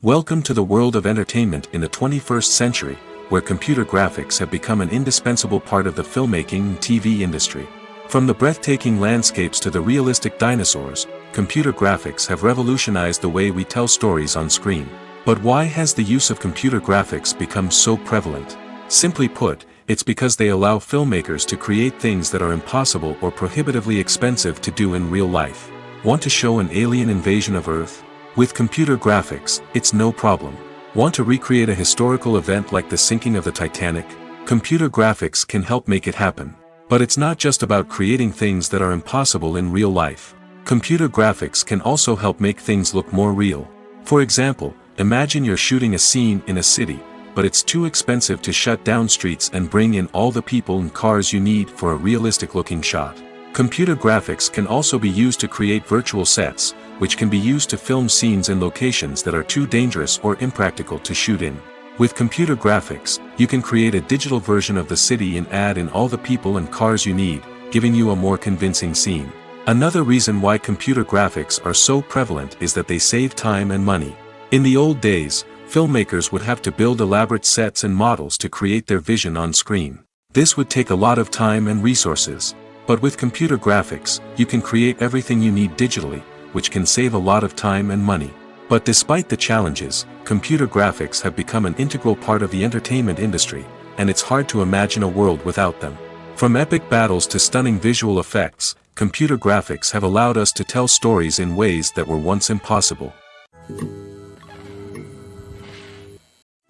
[SPEAKER 2] Welcome to the world of entertainment in the 21st century, where computer graphics have become an indispensable part of the filmmaking and TV industry. From the breathtaking landscapes to the realistic dinosaurs, computer graphics have revolutionized the way we tell stories on screen. But why has the use of computer graphics become so prevalent? Simply put, it's because they allow filmmakers to create things that are impossible or prohibitively expensive to do in real life. Want to show an alien invasion of Earth? With computer graphics, it's no problem. Want to recreate a historical event like the sinking of the Titanic? Computer graphics can help make it happen. But it's not just about creating things that are impossible in real life. Computer graphics can also help make things look more real. For example, imagine you're shooting a scene in a city, but it's too expensive to shut down streets and bring in all the people and cars you need for a realistic-looking shot. Computer graphics can also be used to create virtual sets, which can be used to film scenes in locations that are too dangerous or impractical to shoot in. With computer graphics, you can create a digital version of the city and add in all the people and cars you need, giving you a more convincing scene. Another reason why computer graphics are so prevalent is that they save time and money. In the old days, filmmakers would have to build elaborate sets and models to create their vision on screen. This would take a lot of time and resources. But with computer graphics, you can create everything you need digitally, which can save a lot of time and money. But despite the challenges, computer graphics have become an integral part of the entertainment industry, and it's hard to imagine a world without them. From epic battles to stunning visual effects, computer graphics have allowed us to tell stories in ways that were once impossible.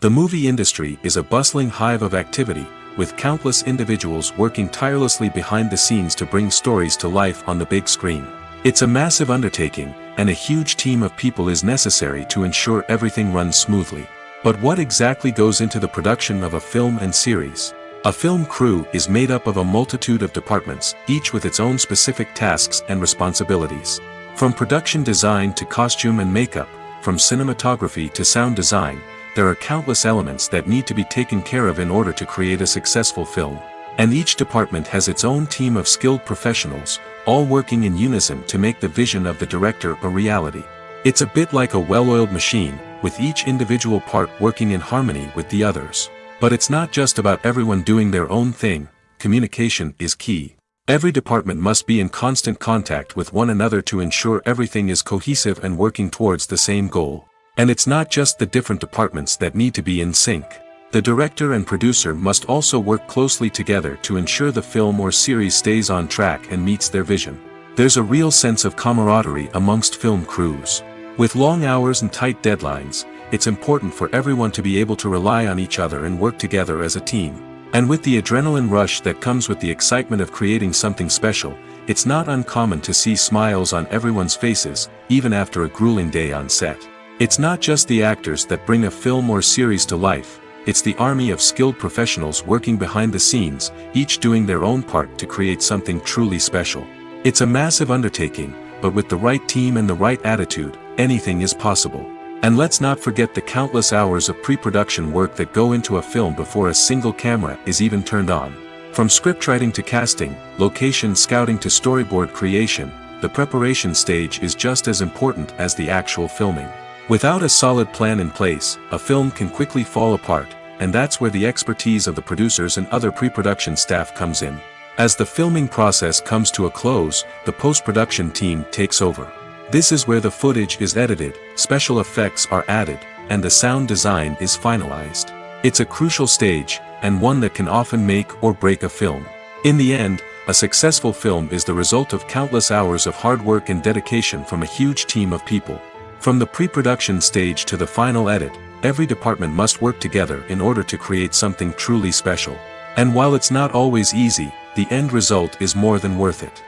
[SPEAKER 2] The movie industry is a bustling hive of activity, with countless individuals working tirelessly behind the scenes to bring stories to life on the big screen. It's a massive undertaking, and a huge team of people is necessary to ensure everything runs smoothly. But what exactly goes into the production of a film and series? A film crew is made up of a multitude of departments, each with its own specific tasks and responsibilities. From production design to costume and makeup, from cinematography to sound design, there are countless elements that need to be taken care of in order to create a successful film. And each department has its own team of skilled professionals, all working in unison to make the vision of the director a reality. It's a bit like a well-oiled machine, with each individual part working in harmony with the others. But it's not just about everyone doing their own thing. Communication is key. Every department must be in constant contact with one another to ensure everything is cohesive and working towards the same goal. And it's not just the different departments that need to be in sync. The director and producer must also work closely together to ensure the film or series stays on track and meets their vision. There's a real sense of camaraderie amongst film crews. With long hours and tight deadlines, it's important for everyone to be able to rely on each other and work together as a team. And with the adrenaline rush that comes with the excitement of creating something special, it's not uncommon to see smiles on everyone's faces, even after a grueling day on set. It's not just the actors that bring a film or series to life, it's the army of skilled professionals working behind the scenes, each doing their own part to create something truly special. It's a massive undertaking, but with the right team and the right attitude, anything is possible. And let's not forget the countless hours of pre-production work that go into a film before a single camera is even turned on. From scriptwriting to casting, location scouting to storyboard creation, the preparation stage is just as important as the actual filming. Without a solid plan in place, a film can quickly fall apart, and that's where the expertise of the producers and other pre-production staff comes in. As the filming process comes to a close, the post-production team takes over. This is where the footage is edited, special effects are added, and the sound design is finalized. It's a crucial stage, and one that can often make or break a film. In the end, a successful film is the result of countless hours of hard work and dedication from a huge team of people. From the pre-production stage to the final edit, every department must work together in order to create something truly special. And while it's not always easy, the end result is more than worth it.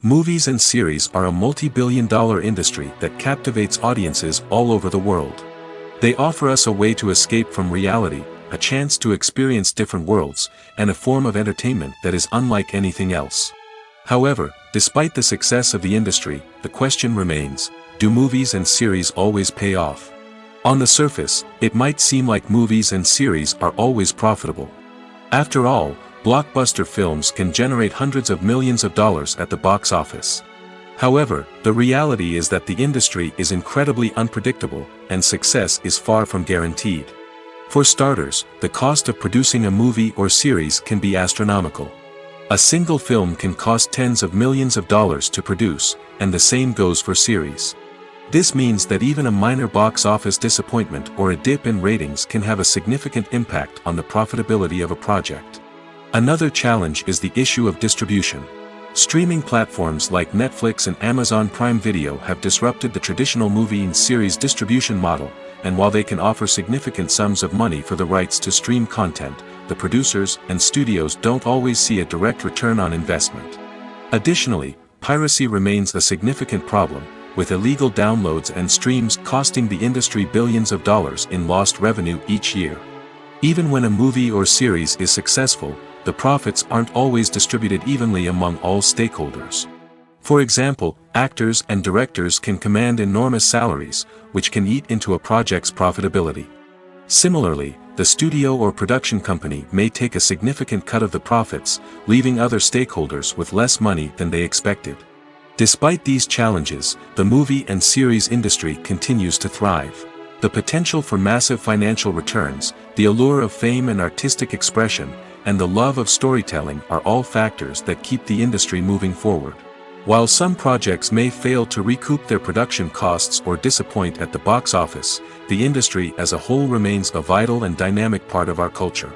[SPEAKER 2] Movies and series are a multi-billion-dollar industry that captivates audiences all over the world. They offer us a way to escape from reality, a chance to experience different worlds, and a form of entertainment that is unlike anything else. However, despite the success of the industry, the question remains, do movies and series always pay off? On the surface, it might seem like movies and series are always profitable. After all, blockbuster films can generate hundreds of millions of dollars at the box office. However, the reality is that the industry is incredibly unpredictable, and success is far from guaranteed. For starters, the cost of producing a movie or series can be astronomical. A single film can cost tens of millions of dollars to produce, and the same goes for series. This means that even a minor box office disappointment or a dip in ratings can have a significant impact on the profitability of a project. Another challenge is the issue of distribution. Streaming platforms like Netflix and Amazon Prime Video have disrupted the traditional movie and series distribution model, and while they can offer significant sums of money for the rights to stream content, the producers and studios don't always see a direct return on investment. Additionally, piracy remains a significant problem, with illegal downloads and streams costing the industry billions of dollars in lost revenue each year. Even when a movie or series is successful, the profits aren't always distributed evenly among all stakeholders. For example, actors and directors can command enormous salaries, which can eat into a project's profitability. Similarly, the studio or production company may take a significant cut of the profits, leaving other stakeholders with less money than they expected. Despite these challenges, the movie and series industry continues to thrive. The potential for massive financial returns, the allure of fame and artistic expression, and the love of storytelling are all factors that keep the industry moving forward. While some projects may fail to recoup their production costs or disappoint at the box office, the industry as a whole remains a vital and dynamic part of our culture.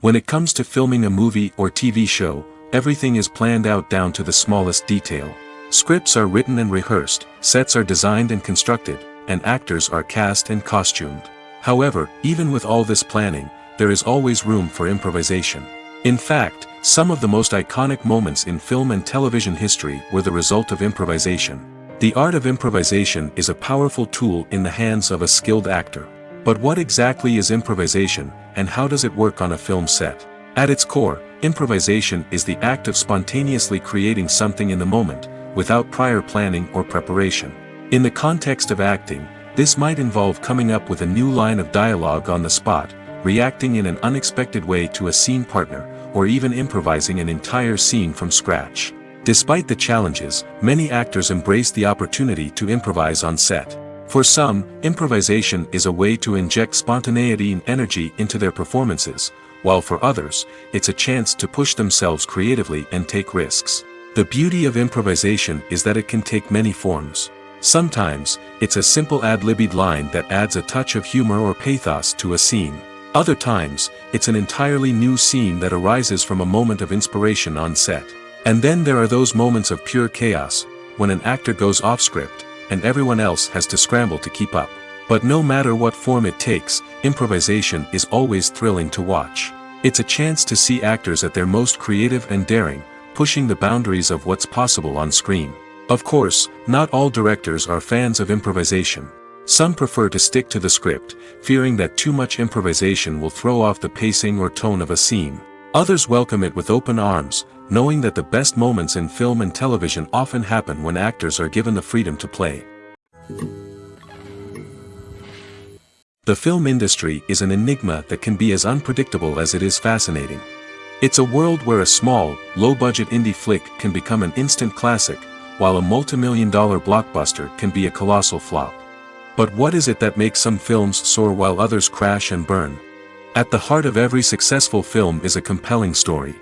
[SPEAKER 2] When it comes to filming a movie or TV show, everything is planned out down to the smallest detail. Scripts are written and rehearsed, sets are designed and constructed, and actors are cast and costumed. However, even with all this planning, there is always room for improvisation. In fact, some of the most iconic moments in film and television history were the result of improvisation. The art of improvisation is a powerful tool in the hands of a skilled actor. But what exactly is improvisation, and how does it work on a film set? At its core, improvisation is the act of spontaneously creating something in the moment, without prior planning or preparation. In the context of acting, this might involve coming up with a new line of dialogue on the spot, reacting in an unexpected way to a scene partner, or even improvising an entire scene from scratch. Despite the challenges, many actors embrace the opportunity to improvise on set. For some, improvisation is a way to inject spontaneity and energy into their performances, while for others, it's a chance to push themselves creatively and take risks. The beauty of improvisation is that it can take many forms. Sometimes, it's a simple ad-libbed line that adds a touch of humor or pathos to a scene. Other times, it's an entirely new scene that arises from a moment of inspiration on set. And then there are those moments of pure chaos, when an actor goes off script, and everyone else has to scramble to keep up. But no matter what form it takes, improvisation is always thrilling to watch. It's a chance to see actors at their most creative and daring, pushing the boundaries of what's possible on screen. Of course, not all directors are fans of improvisation. Some prefer to stick to the script, fearing that too much improvisation will throw off the pacing or tone of a scene. Others welcome it with open arms, knowing that the best moments in film and television often happen when actors are given the freedom to play. The film industry is an enigma that can be as unpredictable as it is fascinating. It's a world where a small, low-budget indie flick can become an instant classic, while a multi-million-dollar blockbuster can be a colossal flop. But what is it that makes some films soar while others crash and burn? At the heart of every successful film is a compelling story.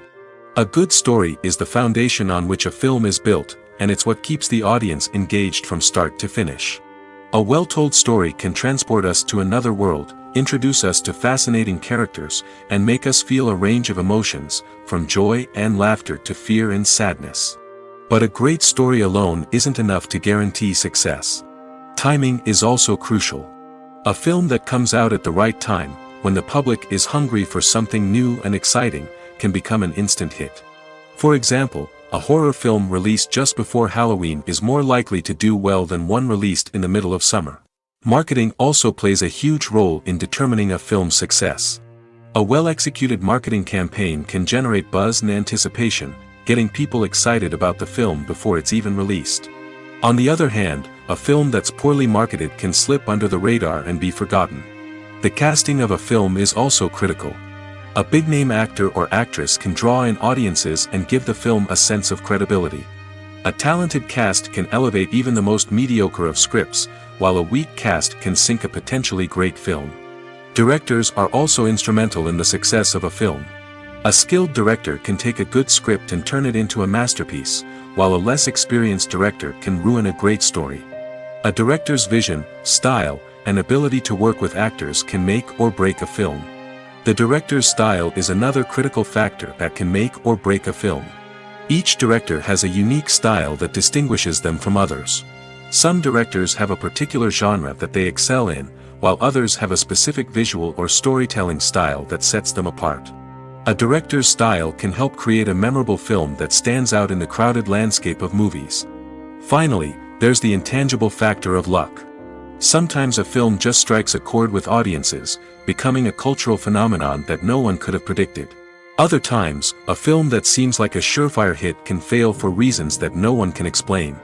[SPEAKER 2] A good story is the foundation on which a film is built, and it's what keeps the audience engaged from start to finish. A well-told story can transport us to another world, introduce us to fascinating characters, and make us feel a range of emotions, from joy and laughter to fear and sadness. But a great story alone isn't enough to guarantee success. Timing is also crucial. A film that comes out at the right time, when the public is hungry for something new and exciting, can become an instant hit. For example, a horror film released just before Halloween is more likely to do well than one released in the middle of summer. Marketing also plays a huge role in determining a film's success. A well-executed marketing campaign can generate buzz and anticipation, getting people excited about the film before it's even released. On the other hand, a film that's poorly marketed can slip under the radar and be forgotten. The casting of a film is also critical. A big-name actor or actress can draw in audiences and give the film a sense of credibility. A talented cast can elevate even the most mediocre of scripts, while a weak cast can sink a potentially great film. Directors are also instrumental in the success of a film. A skilled director can take a good script and turn it into a masterpiece, while a less experienced director can ruin a great story. A director's vision, style, and ability to work with actors can make or break a film. The director's style is another critical factor that can make or break a film. Each director has a unique style that distinguishes them from others. Some directors have a particular genre that they excel in, while others have a specific visual or storytelling style that sets them apart. A director's style can help create a memorable film that stands out in the crowded landscape of movies. Finally, there's the intangible factor of luck. Sometimes a film just strikes a chord with audiences, becoming a cultural phenomenon that no one could have predicted. Other times, a film that seems like a surefire hit can fail for reasons that no one can explain.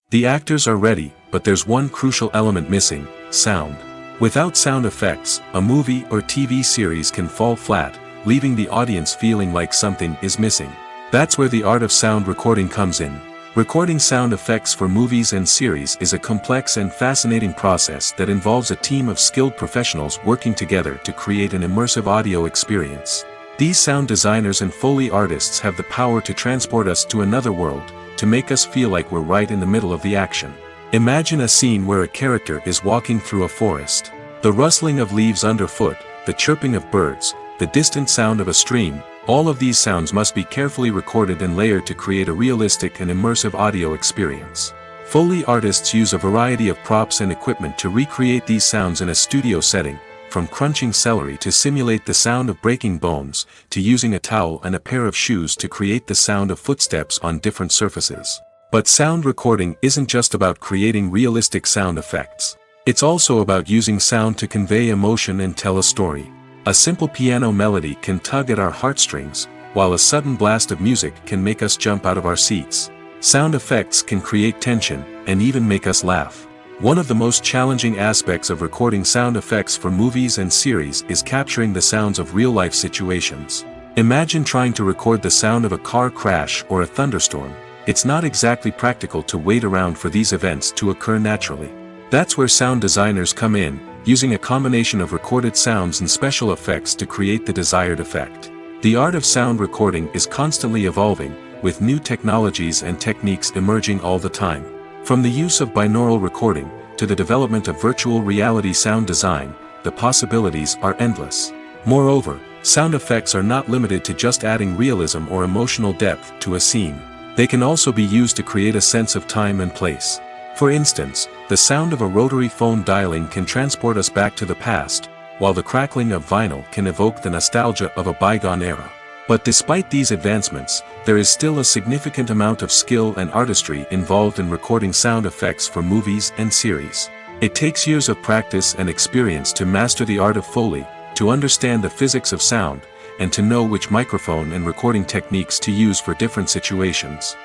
[SPEAKER 2] The actors are ready, but there's one crucial element missing: sound. Without sound effects, a movie or TV series can fall flat, leaving the audience feeling like something is missing. That's where the art of sound recording comes in. Recording sound effects for movies and series is a complex and fascinating process that involves a team of skilled professionals working together to create an immersive audio experience. These sound designers and Foley artists have the power to transport us to another world, to make us feel like we're right in the middle of the action. Imagine a scene where a character is walking through a forest. The rustling of leaves underfoot, the chirping of birds, the distant sound of a stream, all of these sounds must be carefully recorded and layered to create a realistic and immersive audio experience. Foley artists use a variety of props and equipment to recreate these sounds in a studio setting, from crunching celery to simulate the sound of breaking bones, to using a towel and a pair of shoes to create the sound of footsteps on different surfaces. But sound recording isn't just about creating realistic sound effects. It's also about using sound to convey emotion and tell a story. A simple piano melody can tug at our heartstrings, while a sudden blast of music can make us jump out of our seats. Sound effects can create tension, and even make us laugh. One of the most challenging aspects of recording sound effects for movies and series is capturing the sounds of real-life situations. Imagine trying to record the sound of a car crash or a thunderstorm. It's not exactly practical to wait around for these events to occur naturally. That's where sound designers come in, using a combination of recorded sounds and special effects to create the desired effect. The art of sound recording is constantly evolving, with new technologies and techniques emerging all the time. From the use of binaural recording, to the development of virtual reality sound design, the possibilities are endless. Moreover, sound effects are not limited to just adding realism or emotional depth to a scene. They can also be used to create a sense of time and place. For instance, the sound of a rotary phone dialing can transport us back to the past, while the crackling of vinyl can evoke the nostalgia of a bygone era. But despite these advancements, there is still a significant amount of skill and artistry involved in recording sound effects for movies and series. It takes years of practice and experience to master the art of Foley, to understand the physics of sound, and to know which microphone and recording techniques to use for different situations.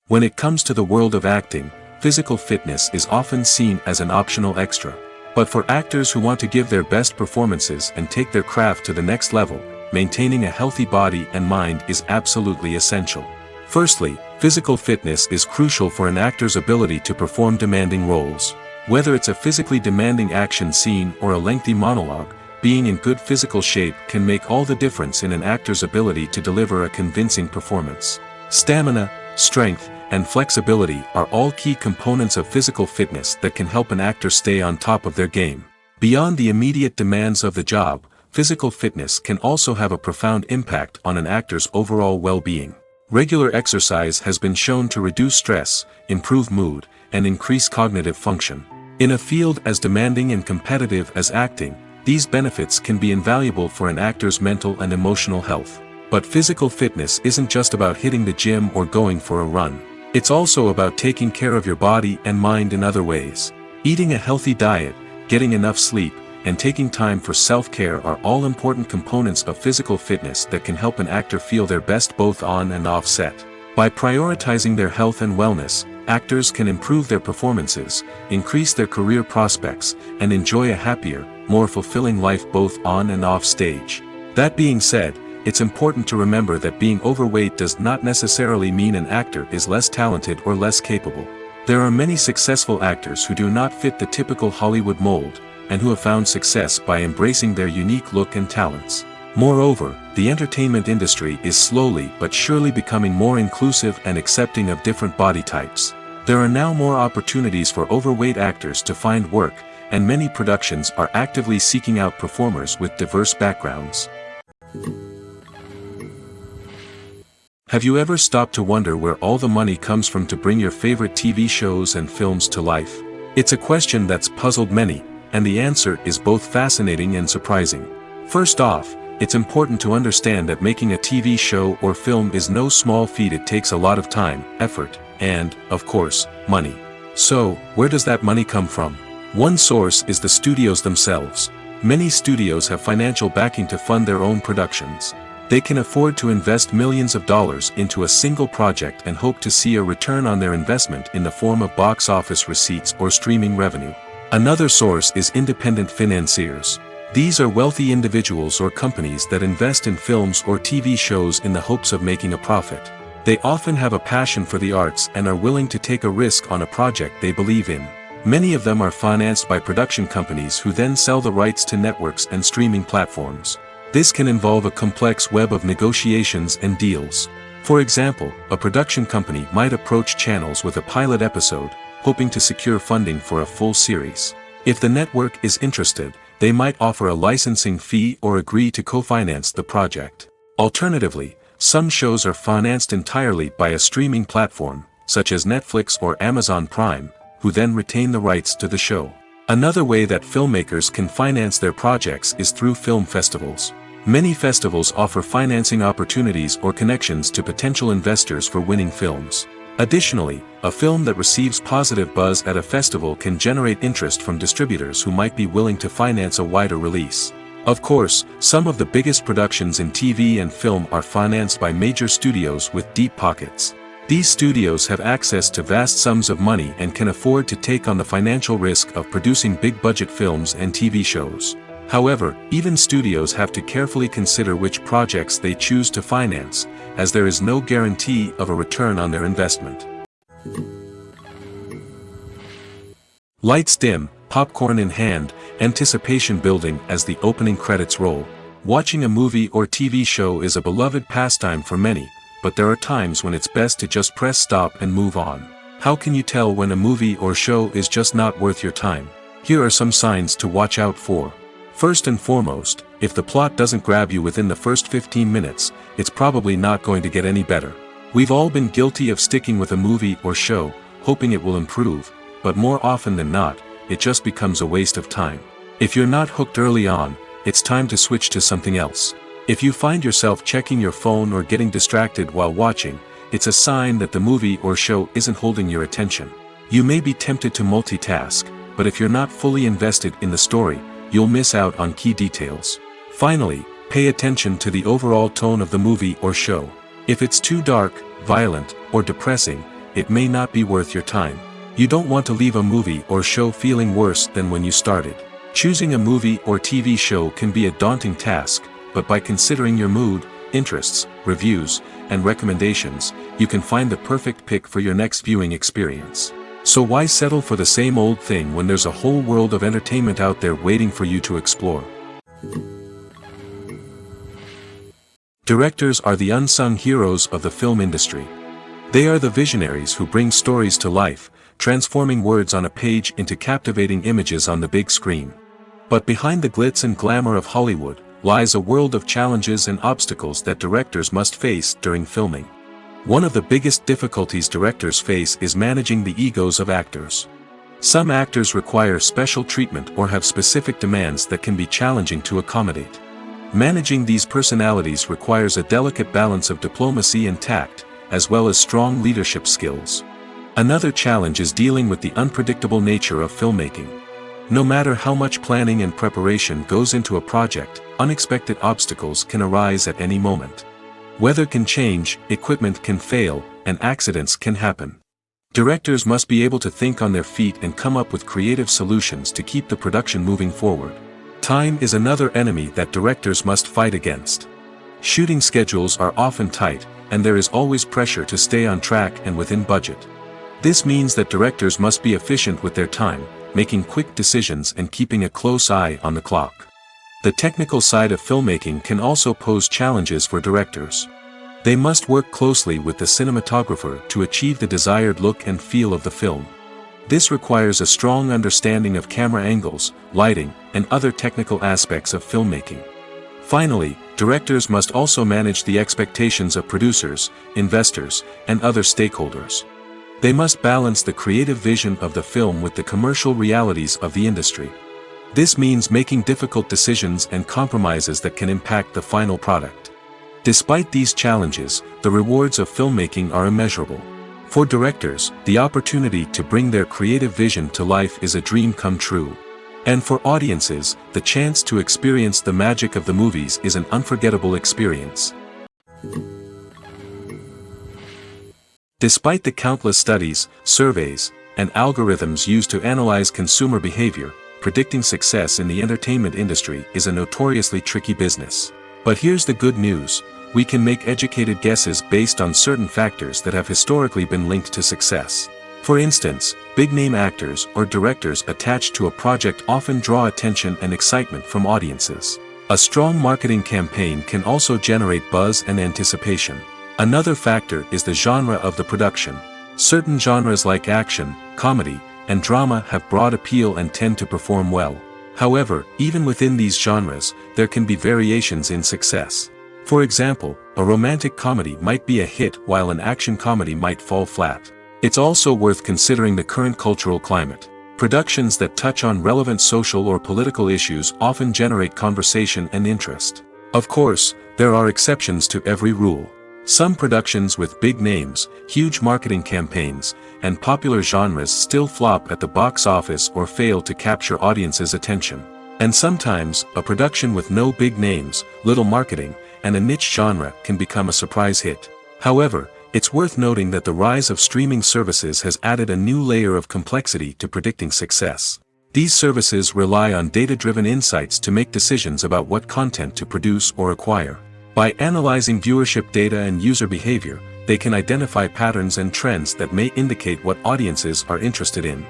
[SPEAKER 2] When it comes to the world of acting, physical fitness is often seen as an optional extra. But for actors who want to give their best performances and take their craft to the next level, maintaining a healthy body and mind is absolutely essential. Firstly, physical fitness is crucial for an actor's ability to perform demanding roles. Whether it's a physically demanding action scene or a lengthy monologue, being in good physical shape can make all the difference in an actor's ability to deliver a convincing performance. Stamina, strength, and flexibility are all key components of physical fitness that can help an actor stay on top of their game. Beyond the immediate demands of the job, physical fitness can also have a profound impact on an actor's overall well-being. Regular exercise has been shown to reduce stress, improve mood, and increase cognitive function. In a field as demanding and competitive as acting, these benefits can be invaluable for an actor's mental and emotional health. But physical fitness isn't just about hitting the gym or going for a run. It's also about taking care of your body and mind in other ways. Eating a healthy diet, getting enough sleep, and taking time for self-care are all important components of physical fitness that can help an actor feel their best both on and off set. By prioritizing their health and wellness, actors can improve their performances, increase their career prospects, and enjoy a happier, more fulfilling life both on and off stage. That being said, it's important to remember that being overweight does not necessarily mean an actor is less talented or less capable. There are many successful actors who do not fit the typical Hollywood mold, and who have found success by embracing their unique look and talents. Moreover, the entertainment industry is slowly but surely becoming more inclusive and accepting of different body types. There are now more opportunities for overweight actors to find work, and many productions are actively seeking out performers with diverse backgrounds. Have you ever stopped to wonder where all the money comes from to bring your favorite TV shows and films to life? It's a question that's puzzled many, and the answer is both fascinating and surprising. First off, it's important to understand that making a TV show or film is no small feat. It takes a lot of time, effort, and, of course, money. So, where does that money come from? One source is the studios themselves. Many studios have financial backing to fund their own productions. They can afford to invest millions of dollars into a single project and hope to see a return on their investment in the form of box office receipts or streaming revenue. Another source is independent financiers. These are wealthy individuals or companies that invest in films or TV shows in the hopes of making a profit. They often have a passion for the arts and are willing to take a risk on a project they believe in. Many of them are financed by production companies who then sell the rights to networks and streaming platforms. This can involve a complex web of negotiations and deals. For example, a production company might approach channels with a pilot episode, hoping to secure funding for a full series. If the network is interested, they might offer a licensing fee or agree to co-finance the project. Alternatively, some shows are financed entirely by a streaming platform, such as Netflix or Amazon Prime, who then retain the rights to the show. Another way that filmmakers can finance their projects is through film festivals. Many festivals offer financing opportunities or connections to potential investors for winning films. Additionally, a film that receives positive buzz at a festival can generate interest from distributors who might be willing to finance a wider release. Of course, some of the biggest productions in TV and film are financed by major studios with deep pockets. These studios have access to vast sums of money and can afford to take on the financial risk of producing big-budget films and TV shows. However, even studios have to carefully consider which projects they choose to finance, as there is no guarantee of a return on their investment. Lights dim, popcorn in hand, anticipation building as the opening credits roll. Watching a movie or TV show is a beloved pastime for many, but there are times when it's best to just press stop and move on. How can you tell when a movie or show is just not worth your time? Here are some signs to watch out for. First and foremost, if the plot doesn't grab you within the first 15 minutes, it's probably not going to get any better. We've all been guilty of sticking with a movie or show, hoping it will improve, but more often than not, it just becomes a waste of time. If you're not hooked early on, it's time to switch to something else. If you find yourself checking your phone or getting distracted while watching, it's a sign that the movie or show isn't holding your attention. You may be tempted to multitask, but if you're not fully invested in the story, you'll miss out on key details. Finally, pay attention to the overall tone of the movie or show. If it's too dark, violent, or depressing, it may not be worth your time. You don't want to leave a movie or show feeling worse than when you started. Choosing a movie or TV show can be a daunting task, but by considering your mood, interests, reviews, and recommendations, you can find the perfect pick for your next viewing experience. So why settle for the same old thing when there's a whole world of entertainment out there waiting for you to explore? Directors are the unsung heroes of the film industry. They are the visionaries who bring stories to life, transforming words on a page into captivating images on the big screen. But behind the glitz and glamour of Hollywood, lies a world of challenges and obstacles that directors must face during filming. One of the biggest difficulties directors face is managing the egos of actors. Some actors require special treatment or have specific demands that can be challenging to accommodate. Managing these personalities requires a delicate balance of diplomacy and tact, as well as strong leadership skills. Another challenge is dealing with the unpredictable nature of filmmaking. No matter how much planning and preparation goes into a project, unexpected obstacles can arise at any moment. Weather can change, equipment can fail, and accidents can happen. Directors must be able to think on their feet and come up with creative solutions to keep the production moving forward. Time is another enemy that directors must fight against. Shooting schedules are often tight, and there is always pressure to stay on track and within budget. This means that directors must be efficient with their time, making quick decisions and keeping a close eye on the clock. The technical side of filmmaking can also pose challenges for directors. They must work closely with the cinematographer to achieve the desired look and feel of the film. This requires a strong understanding of camera angles, lighting, and other technical aspects of filmmaking. Finally, directors must also manage the expectations of producers, investors, and other stakeholders. They must balance the creative vision of the film with the commercial realities of the industry. This means making difficult decisions and compromises that can impact the final product. Despite these challenges, the rewards of filmmaking are immeasurable. For directors, the opportunity to bring their creative vision to life is a dream come true. And for audiences, the chance to experience the magic of the movies is an unforgettable experience. Despite the countless studies, surveys, and algorithms used to analyze consumer behavior, predicting success in the entertainment industry is a notoriously tricky business. But here's the good news: we can make educated guesses based on certain factors that have historically been linked to success. For instance, big-name actors or directors attached to a project often draw attention and excitement from audiences. A strong marketing campaign can also generate buzz and anticipation. Another factor is the genre of the production. Certain genres like action, comedy, and drama have broad appeal and tend to perform well. However, even within these genres, there can be variations in success. For example, a romantic comedy might be a hit while an action comedy might fall flat. It's also worth considering the current cultural climate. Productions that touch on relevant social or political issues often generate conversation and interest. Of course, there are exceptions to every rule. Some productions with big names, huge marketing campaigns, and popular genres still flop at the box office or fail to capture audiences' attention. And sometimes, a production with no big names, little marketing, and a niche genre can become a surprise hit. However, it's worth noting that the rise of streaming services has added a new layer of complexity to predicting success. These services rely on data-driven insights to make decisions about what content to produce or acquire. By analyzing viewership data and user behavior, they can identify patterns and trends that may indicate what audiences are interested in.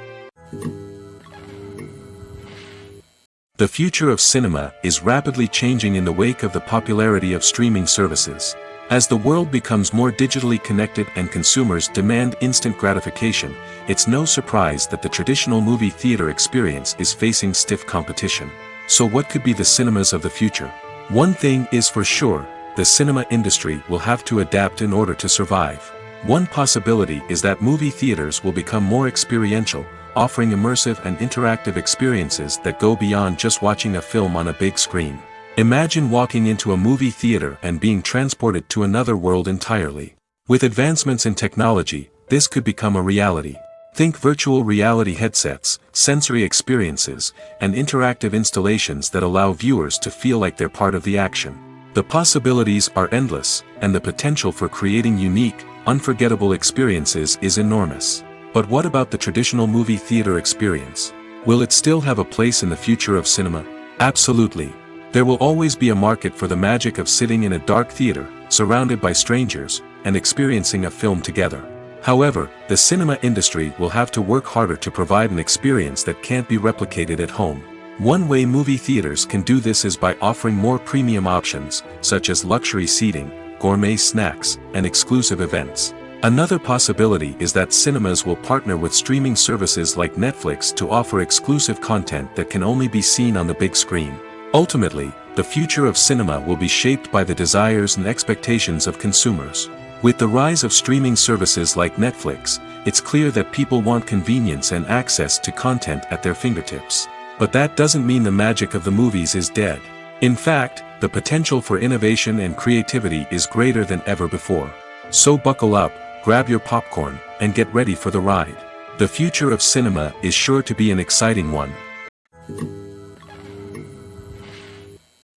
[SPEAKER 2] The future of cinema is rapidly changing in the wake of the popularity of streaming services. As the world becomes more digitally connected and consumers demand instant gratification, it's no surprise that the traditional movie theater experience is facing stiff competition. So what could be the cinemas of the future? One thing is for sure, the cinema industry will have to adapt in order to survive. One possibility is that movie theaters will become more experiential, offering immersive and interactive experiences that go beyond just watching a film on a big screen. Imagine walking into a movie theater and being transported to another world entirely. With advancements in technology, this could become a reality. Think virtual reality headsets, sensory experiences, and interactive installations that allow viewers to feel like they're part of the action. The possibilities are endless, and the potential for creating unique, unforgettable experiences is enormous. But what about the traditional movie theater experience? Will it still have a place in the future of cinema? Absolutely. There will always be a market for the magic of sitting in a dark theater, surrounded by strangers, and experiencing a film together. However, the cinema industry will have to work harder to provide an experience that can't be replicated at home. One way movie theaters can do this is by offering more premium options, such as luxury seating, gourmet snacks, and exclusive events. Another possibility is that cinemas will partner with streaming services like Netflix to offer exclusive content that can only be seen on the big screen. Ultimately, the future of cinema will be shaped by the desires and expectations of consumers. With the rise of streaming services like Netflix, it's clear that people want convenience and access to content at their fingertips. But that doesn't mean the magic of the movies is dead. In fact, the potential for innovation and creativity is greater than ever before. So buckle up, grab your popcorn, and get ready for the ride. The future of cinema is sure to be an exciting one.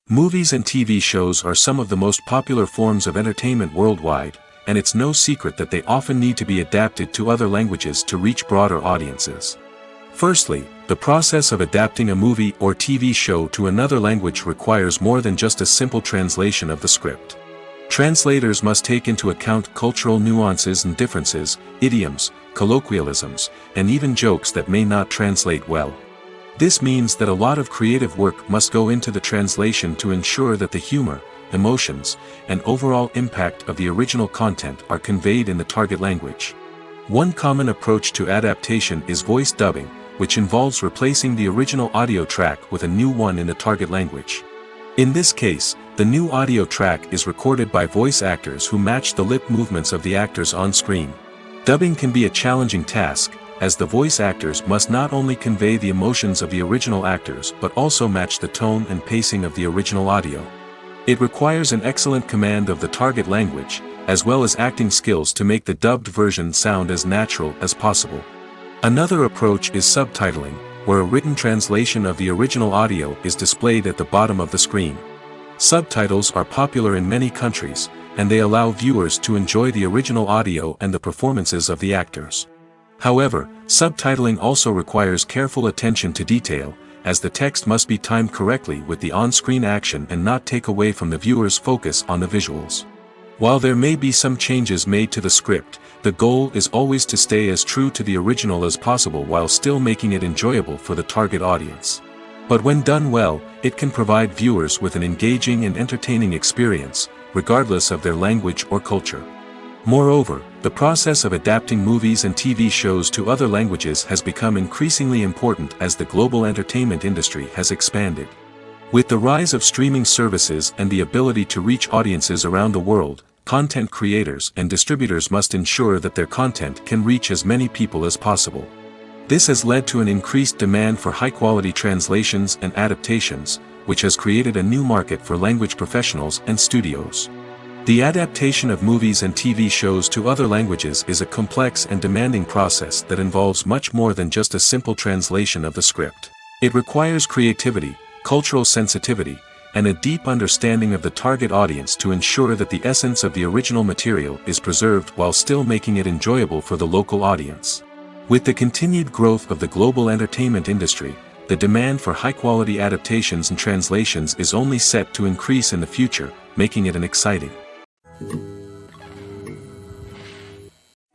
[SPEAKER 2] Movies and TV shows are some of the most popular forms of entertainment worldwide, and it's no secret that they often need to be adapted to other languages to reach broader audiences. Firstly, the process of adapting a movie or TV show to another language requires more than just a simple translation of the script. Translators must take into account cultural nuances and differences, idioms, colloquialisms, and even jokes that may not translate well. This means that a lot of creative work must go into the translation to ensure that the humor, emotions, and overall impact of the original content are conveyed in the target language. One common approach to adaptation is voice dubbing, which involves replacing the original audio track with a new one in the target language. In this case, the new audio track is recorded by voice actors who match the lip movements of the actors on screen. Dubbing can be a challenging task, as the voice actors must not only convey the emotions of the original actors but also match the tone and pacing of the original audio. It requires an excellent command of the target language, as well as acting skills to make the dubbed version sound as natural as possible. Another approach is subtitling, where a written translation of the original audio is displayed at the bottom of the screen. Subtitles are popular in many countries, and they allow viewers to enjoy the original audio and the performances of the actors. However, subtitling also requires careful attention to detail, as the text must be timed correctly with the on-screen action and not take away from the viewer's focus on the visuals. While there may be some changes made to the script, the goal is always to stay as true to the original as possible while still making it enjoyable for the target audience. But when done well, it can provide viewers with an engaging and entertaining experience, regardless of their language or culture. Moreover, the process of adapting movies and TV shows to other languages has become increasingly important as the global entertainment industry has expanded. With the rise of streaming services and the ability to reach audiences around the world, content creators and distributors must ensure that their content can reach as many people as possible. This has led to an increased demand for high-quality translations and adaptations, which has created a new market for language professionals and studios. The adaptation of movies and TV shows to other languages is a complex and demanding process that involves much more than just a simple translation of the script. It requires creativity, cultural sensitivity, and a deep understanding of the target audience to ensure that the essence of the original material is preserved while still making it enjoyable for the local audience. With the continued growth of the global entertainment industry, the demand for high-quality adaptations and translations is only set to increase in the future, making it an exciting.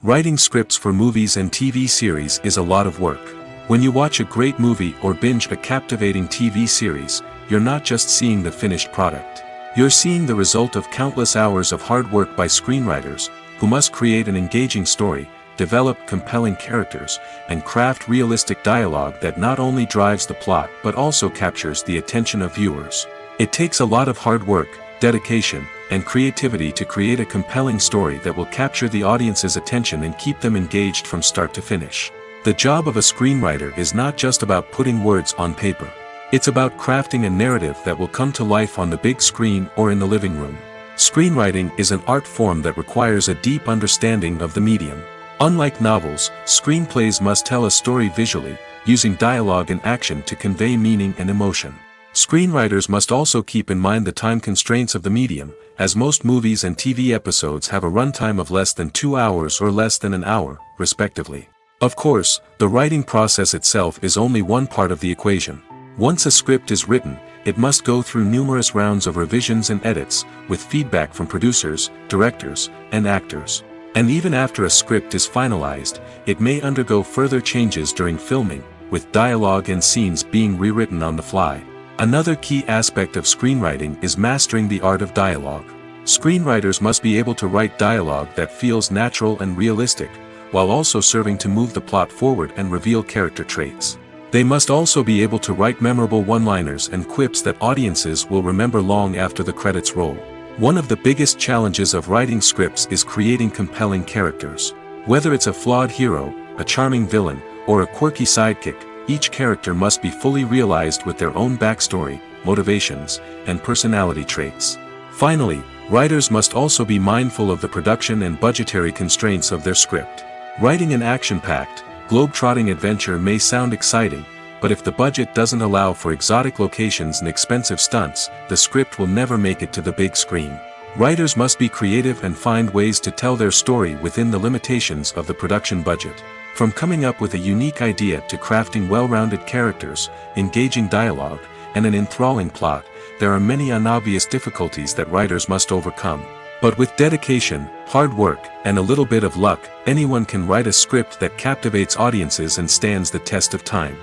[SPEAKER 2] Writing scripts for movies and TV series is a lot of work. When you watch a great movie or binge a captivating TV series, you're not just seeing the finished product. You're seeing the result of countless hours of hard work by screenwriters, who must create an engaging story, develop compelling characters, and craft realistic dialogue that not only drives the plot but also captures the attention of viewers. It takes a lot of hard work, dedication, and creativity to create a compelling story that will capture the audience's attention and keep them engaged from start to finish. The job of a screenwriter is not just about putting words on paper. It's about crafting a narrative that will come to life on the big screen or in the living room. Screenwriting is an art form that requires a deep understanding of the medium. Unlike novels, screenplays must tell a story visually, using dialogue and action to convey meaning and emotion. Screenwriters must also keep in mind the time constraints of the medium, as most movies and TV episodes have a runtime of less than 2 hours or less than an hour, respectively. Of course, the writing process itself is only one part of the equation. Once a script is written, it must go through numerous rounds of revisions and edits, with feedback from producers, directors, and actors. And even after a script is finalized, it may undergo further changes during filming, with dialogue and scenes being rewritten on the fly. Another key aspect of screenwriting is mastering the art of dialogue. Screenwriters must be able to write dialogue that feels natural and realistic, while also serving to move the plot forward and reveal character traits. They must also be able to write memorable one-liners and quips that audiences will remember long after the credits roll. One of the biggest challenges of writing scripts is creating compelling characters. Whether it's a flawed hero, a charming villain, or a quirky sidekick, each character must be fully realized with their own backstory, motivations, and personality traits. Finally, writers must also be mindful of the production and budgetary constraints of their script. Writing an action-packed, globe-trotting adventure may sound exciting, but if the budget doesn't allow for exotic locations and expensive stunts, the script will never make it to the big screen. Writers must be creative and find ways to tell their story within the limitations of the production budget. From coming up with a unique idea to crafting well-rounded characters, engaging dialogue, and an enthralling plot, there are many unobvious difficulties that writers must overcome. But with dedication, hard work, and a little bit of luck, anyone can write a script that captivates audiences and stands the test of time.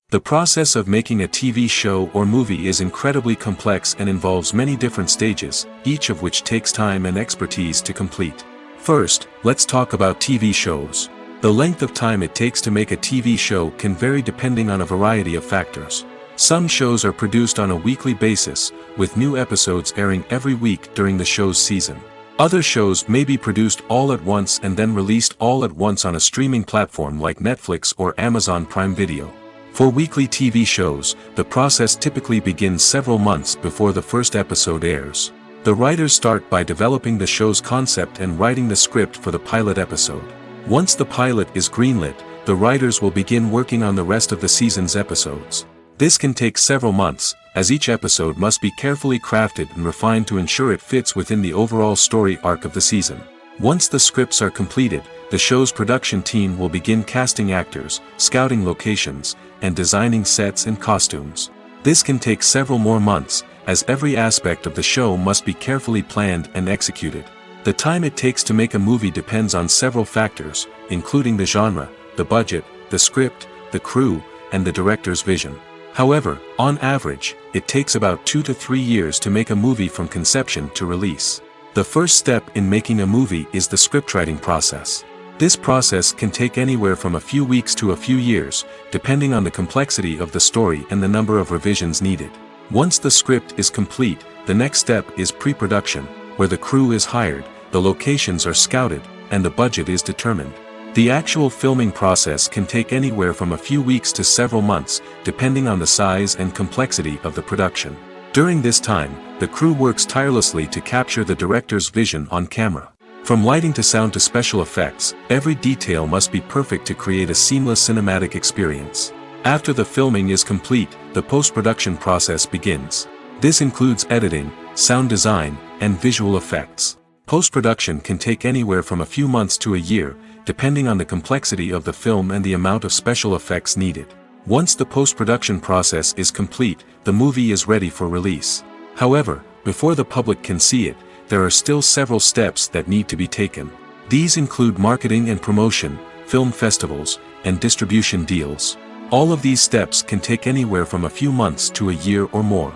[SPEAKER 2] The process of making a TV show or movie is incredibly complex and involves many different stages, each of which takes time and expertise to complete. First, let's talk about TV shows. The length of time it takes to make a TV show can vary depending on a variety of factors. Some shows are produced on a weekly basis, with new episodes airing every week during the show's season. Other shows may be produced all at once and then released all at once on a streaming platform like Netflix or Amazon Prime Video. For weekly TV shows, the process typically begins several months before the first episode airs. The writers start by developing the show's concept and writing the script for the pilot episode. Once the pilot is greenlit, the writers will begin working on the rest of the season's episodes. This can take several months, as each episode must be carefully crafted and refined to ensure it fits within the overall story arc of the season. Once the scripts are completed, the show's production team will begin casting actors, scouting locations, and designing sets and costumes. This can take several more months, as every aspect of the show must be carefully planned and executed. The time it takes to make a movie depends on several factors, including the genre, the budget, the script, the crew, and the director's vision. However, on average, it takes about 2 to 3 years to make a movie from conception to release. The first step in making a movie is the scriptwriting process. This process can take anywhere from a few weeks to a few years, depending on the complexity of the story and the number of revisions needed. Once the script is complete, the next step is pre-production, where the crew is hired, the locations are scouted, and the budget is determined. The actual filming process can take anywhere from a few weeks to several months, depending on the size and complexity of the production. During this time, the crew works tirelessly to capture the director's vision on camera. From lighting to sound to special effects, every detail must be perfect to create a seamless cinematic experience. After the filming is complete, the post-production process begins. This includes editing, sound design, and visual effects. Post-production can take anywhere from a few months to a year, depending on the complexity of the film and the amount of special effects needed. Once the post-production process is complete, the movie is ready for release. However, before the public can see it, there are still several steps that need to be taken. These include marketing and promotion, film festivals, and distribution deals. All of these steps can take anywhere from a few months to a year or more.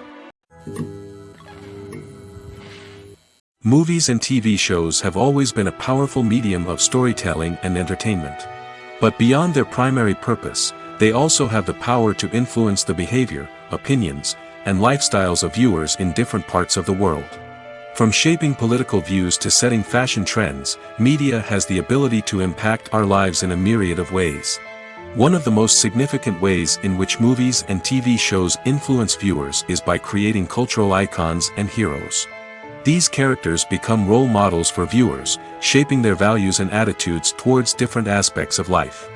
[SPEAKER 2] Movies and TV shows have always been a powerful medium of storytelling and entertainment. But beyond their primary purpose, they also have the power to influence the behavior, opinions, and lifestyles of viewers in different parts of the world. From shaping political views to setting fashion trends, media has the ability to impact our lives in a myriad of ways. One of the most significant ways in which movies and TV shows influence viewers is by creating cultural icons and heroes. These characters become role models for viewers, shaping their values and attitudes towards different aspects of life.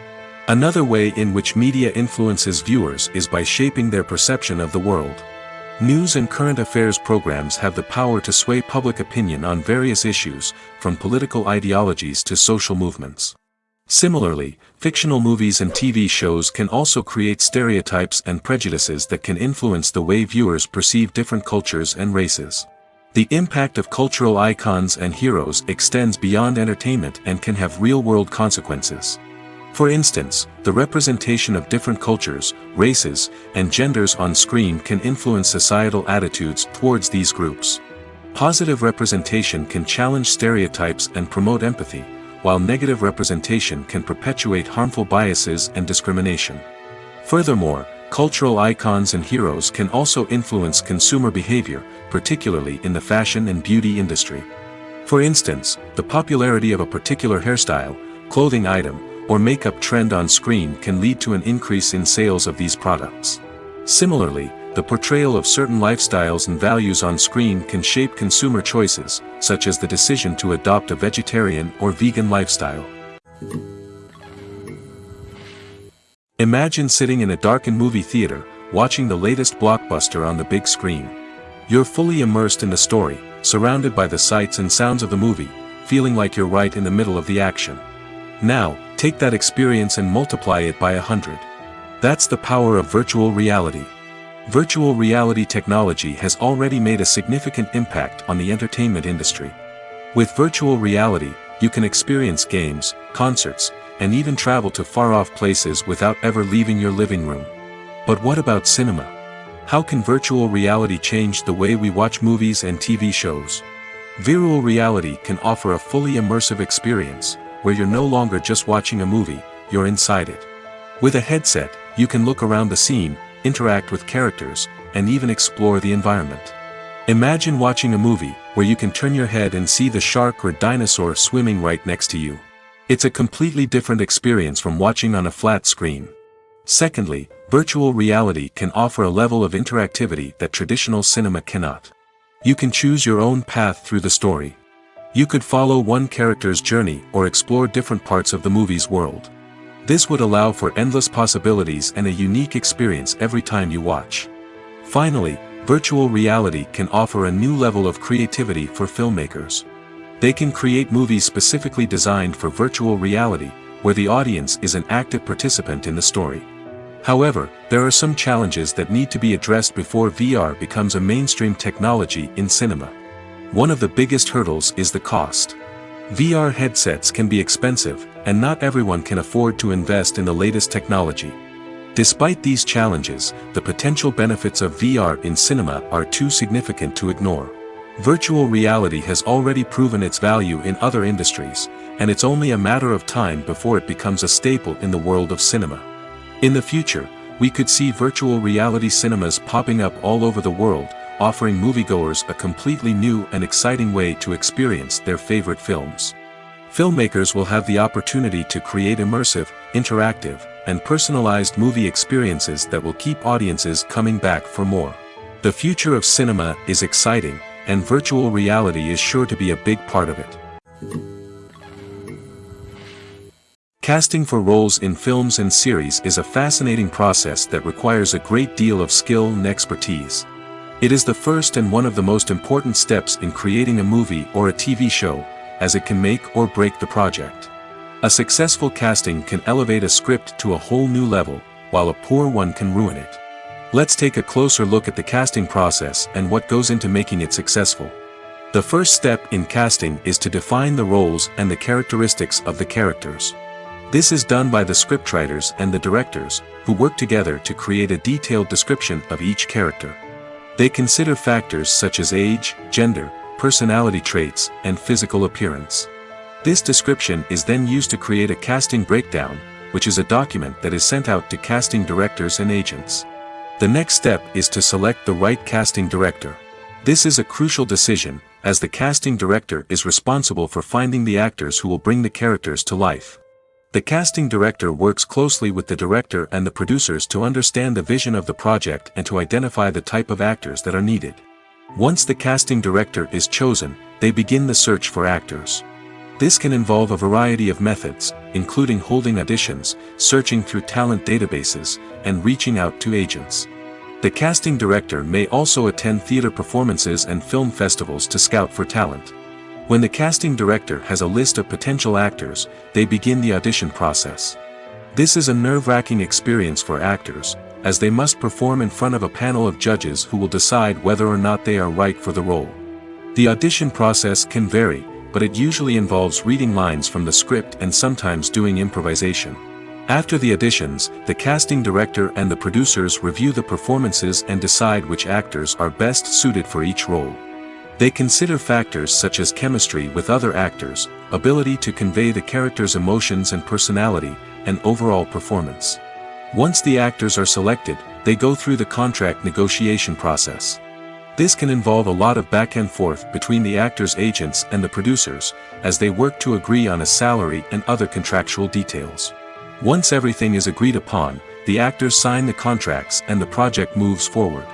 [SPEAKER 2] Another way in which media influences viewers is by shaping their perception of the world. News and current affairs programs have the power to sway public opinion on various issues, from political ideologies to social movements. Similarly, fictional movies and TV shows can also create stereotypes and prejudices that can influence the way viewers perceive different cultures and races. The impact of cultural icons and heroes extends beyond entertainment and can have real-world consequences. For instance, the representation of different cultures, races, and genders on screen can influence societal attitudes towards these groups. Positive representation can challenge stereotypes and promote empathy, while negative representation can perpetuate harmful biases and discrimination. Furthermore, cultural icons and heroes can also influence consumer behavior, particularly in the fashion and beauty industry. For instance, the popularity of a particular hairstyle, clothing item, or makeup trend on screen can lead to an increase in sales of these products. Similarly, the portrayal of certain lifestyles and values on screen can shape consumer choices, such as the decision to adopt a vegetarian or vegan lifestyle. Imagine sitting in a darkened movie theater, watching the latest blockbuster on the big screen. You're fully immersed in the story, surrounded by the sights and sounds of the movie, feeling like you're right in the middle of the action. Now, take that experience and multiply it by 100. That's the power of virtual reality. Virtual reality technology has already made a significant impact on the entertainment industry. With virtual reality, you can experience games, concerts, and even travel to far-off places without ever leaving your living room. But what about cinema? How can virtual reality change the way we watch movies and TV shows? Virtual reality can offer a fully immersive experience, where you're no longer just watching a movie, you're inside it. With a headset, you can look around the scene, interact with characters, and even explore the environment. Imagine watching a movie, where you can turn your head and see the shark or dinosaur swimming right next to you. It's a completely different experience from watching on a flat screen. Secondly, virtual reality can offer a level of interactivity that traditional cinema cannot. You can choose your own path through the story. You could follow one character's journey or explore different parts of the movie's world. This would allow for endless possibilities and a unique experience every time you watch. Finally, virtual reality can offer a new level of creativity for filmmakers. They can create movies specifically designed for virtual reality, where the audience is an active participant in the story. However, there are some challenges that need to be addressed before VR becomes a mainstream technology in cinema. One of the biggest hurdles is the cost. VR headsets can be expensive, and not everyone can afford to invest in the latest technology. Despite these challenges, the potential benefits of VR in cinema are too significant to ignore. Virtual reality has already proven its value in other industries, and it's only a matter of time before it becomes a staple in the world of cinema. In the future, we could see virtual reality cinemas popping up all over the world, offering moviegoers a completely new and exciting way to experience their favorite films. Filmmakers will have the opportunity to create immersive, interactive, and personalized movie experiences that will keep audiences coming back for more. The future of cinema is exciting, and virtual reality is sure to be a big part of it. Casting for roles in films and series is a fascinating process that requires a great deal of skill and expertise. It is the first and one of the most important steps in creating a movie or a TV show, as it can make or break the project. A successful casting can elevate a script to a whole new level, while a poor one can ruin it. Let's take a closer look at the casting process and what goes into making it successful. The first step in casting is to define the roles and the characteristics of the characters. This is done by the scriptwriters and the directors, who work together to create a detailed description of each character. They consider factors such as age, gender, personality traits, and physical appearance. This description is then used to create a casting breakdown, which is a document that is sent out to casting directors and agents. The next step is to select the right casting director. This is a crucial decision, as the casting director is responsible for finding the actors who will bring the characters to life. The casting director works closely with the director and the producers to understand the vision of the project and to identify the type of actors that are needed. Once the casting director is chosen, they begin the search for actors. This can involve a variety of methods, including holding auditions, searching through talent databases, and reaching out to agents. The casting director may also attend theater performances and film festivals to scout for talent. When the casting director has a list of potential actors, they begin the audition process. This is a nerve-wracking experience for actors, as they must perform in front of a panel of judges who will decide whether or not they are right for the role. The audition process can vary, but it usually involves reading lines from the script and sometimes doing improvisation. After the auditions, the casting director and the producers review the performances and decide which actors are best suited for each role. They consider factors such as chemistry with other actors, ability to convey the character's emotions and personality, and overall performance. Once the actors are selected, they go through the contract negotiation process. This can involve a lot of back and forth between the actors' agents and the producers, as they work to agree on a salary and other contractual details. Once everything is agreed upon, the actors sign the contracts and the project moves forward.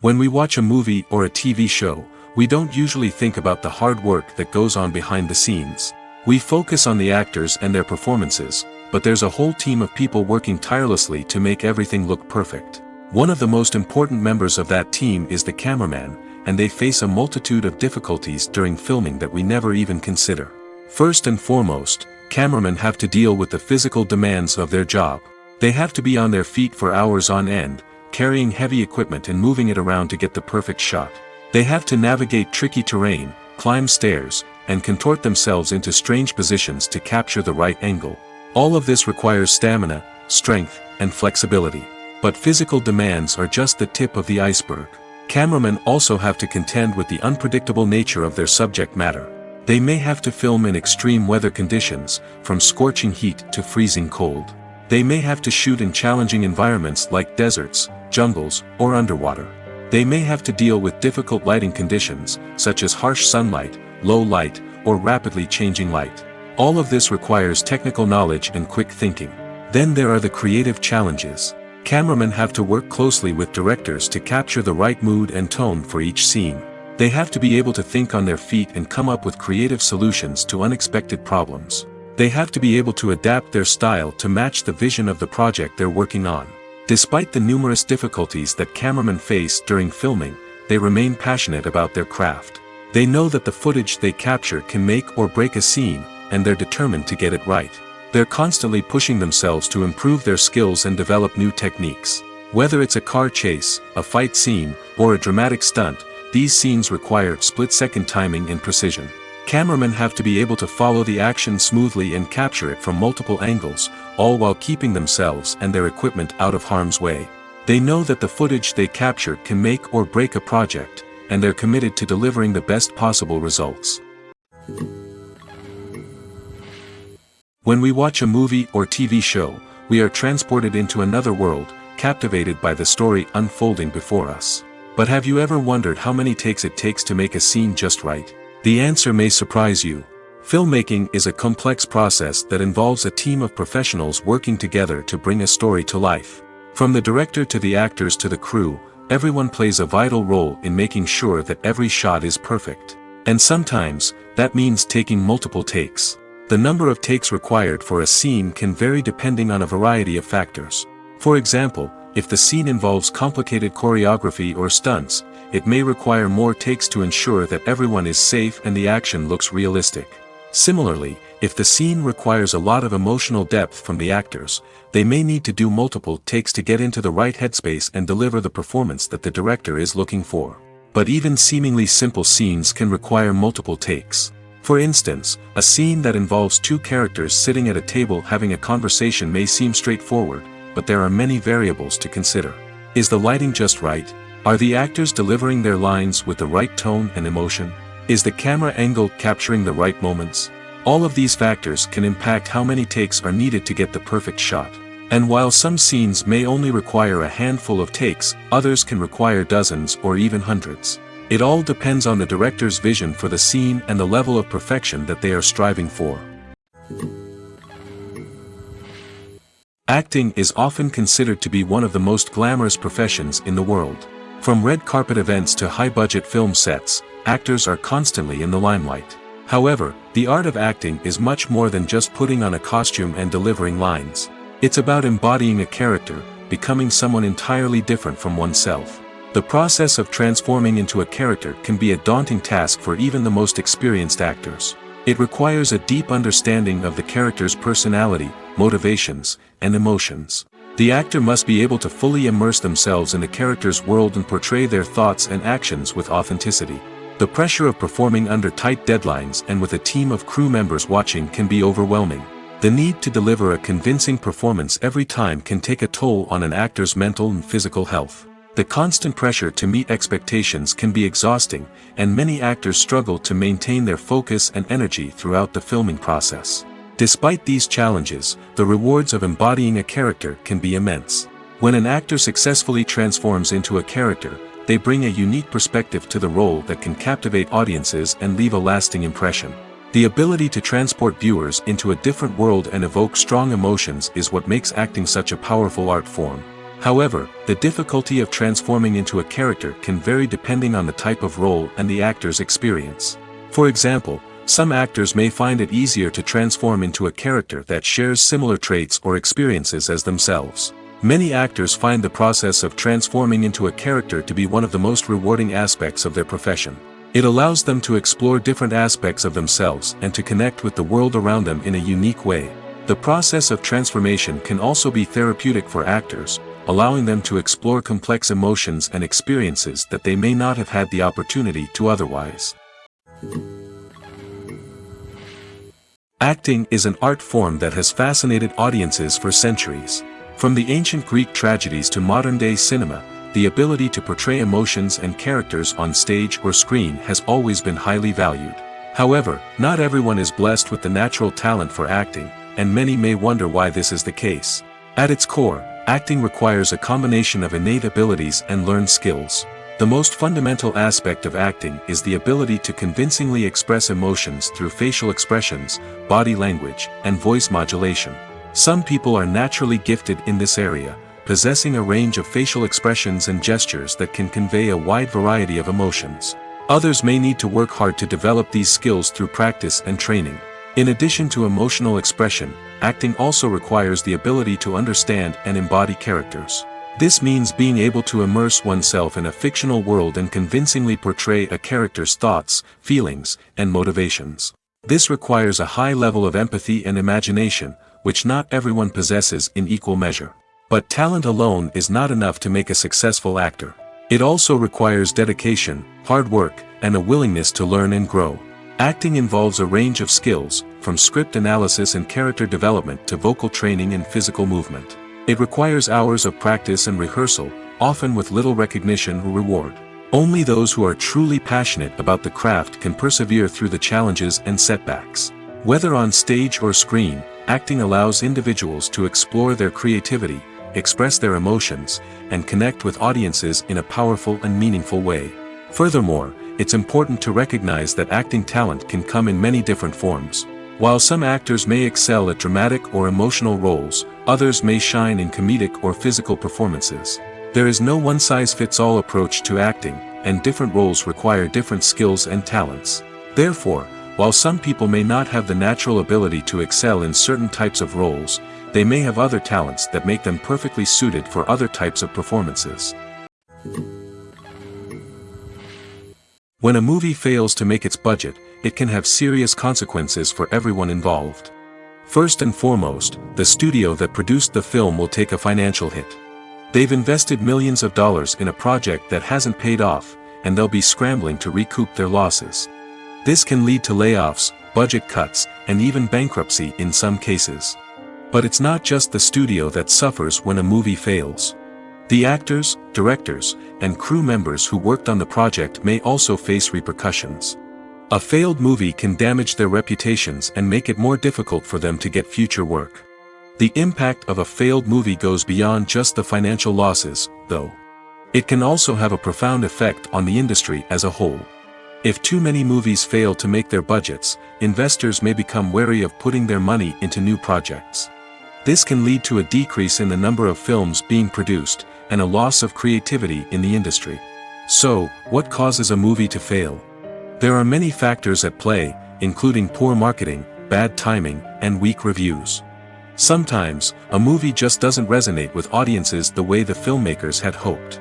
[SPEAKER 2] When we watch a movie or a TV show, we don't usually think about the hard work that goes on behind the scenes. We focus on the actors and their performances, but there's a whole team of people working tirelessly to make everything look perfect. One of the most important members of that team is the cameraman, and they face a multitude of difficulties during filming that we never even consider. First and foremost, cameramen have to deal with the physical demands of their job. They have to be on their feet for hours on end, carrying heavy equipment and moving it around to get the perfect shot. They have to navigate tricky terrain, climb stairs, and contort themselves into strange positions to capture the right angle. All of this requires stamina, strength, and flexibility. But physical demands are just the tip of the iceberg. Cameramen also have to contend with the unpredictable nature of their subject matter. They may have to film in extreme weather conditions, from scorching heat to freezing cold. They may have to shoot in challenging environments like deserts, jungles, or underwater. They may have to deal with difficult lighting conditions, such as harsh sunlight, low light, or rapidly changing light. All of this requires technical knowledge and quick thinking. Then there are the creative challenges. Cameramen have to work closely with directors to capture the right mood and tone for each scene. They have to be able to think on their feet and come up with creative solutions to unexpected problems. They have to be able to adapt their style to match the vision of the project they're working on. Despite the numerous difficulties that cameramen face during filming, they remain passionate about their craft. They know that the footage they capture can make or break a scene, and they're determined to get it right. They're constantly pushing themselves to improve their skills and develop new techniques. Whether it's a car chase, a fight scene, or a dramatic stunt, these scenes require split-second timing and precision. Cameramen have to be able to follow the action smoothly and capture it from multiple angles, all while keeping themselves and their equipment out of harm's way. They know that the footage they capture can make or break a project, and they're committed to delivering the best possible results. When we watch a movie or TV show, we are transported into another world, captivated by the story unfolding before us. But have you ever wondered how many takes it takes to make a scene just right? The answer may surprise you. Filmmaking is a complex process that involves a team of professionals working together to bring a story to life. From the director to the actors to the crew, everyone plays a vital role in making sure that every shot is perfect. And sometimes, that means taking multiple takes. The number of takes required for a scene can vary depending on a variety of factors. For example, if the scene involves complicated choreography or stunts, it may require more takes to ensure that everyone is safe and the action looks realistic. Similarly, if the scene requires a lot of emotional depth from the actors, they may need to do multiple takes to get into the right headspace and deliver the performance that the director is looking for. But even seemingly simple scenes can require multiple takes. For instance, a scene that involves two characters sitting at a table having a conversation may seem straightforward, but there are many variables to consider. Is the lighting just right? Are the actors delivering their lines with the right tone and emotion? Is the camera angle capturing the right moments? All of these factors can impact how many takes are needed to get the perfect shot. And while some scenes may only require a handful of takes, others can require dozens or even hundreds. It all depends on the director's vision for the scene and the level of perfection that they are striving for. Acting is often considered to be one of the most glamorous professions in the world. From red carpet events to high-budget film sets, actors are constantly in the limelight. However, the art of acting is much more than just putting on a costume and delivering lines. It's about embodying a character, becoming someone entirely different from oneself. The process of transforming into a character can be a daunting task for even the most experienced actors. It requires a deep understanding of the character's personality, motivations, and emotions. The actor must be able to fully immerse themselves in the character's world and portray their thoughts and actions with authenticity. The pressure of performing under tight deadlines and with a team of crew members watching can be overwhelming. The need to deliver a convincing performance every time can take a toll on an actor's mental and physical health. The constant pressure to meet expectations can be exhausting, and many actors struggle to maintain their focus and energy throughout the filming process. Despite these challenges, the rewards of embodying a character can be immense. When an actor successfully transforms into a character, they bring a unique perspective to the role that can captivate audiences and leave a lasting impression. The ability to transport viewers into a different world and evoke strong emotions is what makes acting such a powerful art form. However, the difficulty of transforming into a character can vary depending on the type of role and the actor's experience. For example, some actors may find it easier to transform into a character that shares similar traits or experiences as themselves. Many actors find the process of transforming into a character to be one of the most rewarding aspects of their profession. It allows them to explore different aspects of themselves and to connect with the world around them in a unique way. The process of transformation can also be therapeutic for actors, allowing them to explore complex emotions and experiences that they may not have had the opportunity to otherwise. Acting is an art form that has fascinated audiences for centuries. From the ancient Greek tragedies to modern-day cinema, the ability to portray emotions and characters on stage or screen has always been highly valued. However, not everyone is blessed with the natural talent for acting, and many may wonder why this is the case. At its core, acting requires a combination of innate abilities and learned skills. The most fundamental aspect of acting is the ability to convincingly express emotions through facial expressions, body language, and voice modulation. Some people are naturally gifted in this area, possessing a range of facial expressions and gestures that can convey a wide variety of emotions. Others may need to work hard to develop these skills through practice and training. In addition to emotional expression, acting also requires the ability to understand and embody characters. This means being able to immerse oneself in a fictional world and convincingly portray a character's thoughts, feelings, and motivations. This requires a high level of empathy and imagination, which not everyone possesses in equal measure. But talent alone is not enough to make a successful actor. It also requires dedication, hard work, and a willingness to learn and grow. Acting involves a range of skills, from script analysis and character development to vocal training and physical movement. It requires hours of practice and rehearsal, often with little recognition or reward. Only those who are truly passionate about the craft can persevere through the challenges and setbacks. Whether on stage or screen, acting allows individuals to explore their creativity, express their emotions, and connect with audiences in a powerful and meaningful way. Furthermore, it's important to recognize that acting talent can come in many different forms. While some actors may excel at dramatic or emotional roles, others may shine in comedic or physical performances. There is no one-size-fits-all approach to acting, and different roles require different skills and talents. Therefore, while some people may not have the natural ability to excel in certain types of roles, they may have other talents that make them perfectly suited for other types of performances. When a movie fails to make its budget, it can have serious consequences for everyone involved. First and foremost, the studio that produced the film will take a financial hit. They've invested millions of dollars in a project that hasn't paid off, and they'll be scrambling to recoup their losses. This can lead to layoffs, budget cuts, and even bankruptcy in some cases. But it's not just the studio that suffers when a movie fails. The actors, directors, and crew members who worked on the project may also face repercussions. A failed movie can damage their reputations and make it more difficult for them to get future work. The impact of a failed movie goes beyond just the financial losses, though. It can also have a profound effect on the industry as a whole. If too many movies fail to make their budgets, investors may become wary of putting their money into new projects. This can lead to a decrease in the number of films being produced, and a loss of creativity in the industry. So, what causes a movie to fail? There are many factors at play, including poor marketing, bad timing, and weak reviews. Sometimes, a movie just doesn't resonate with audiences the way the filmmakers had hoped.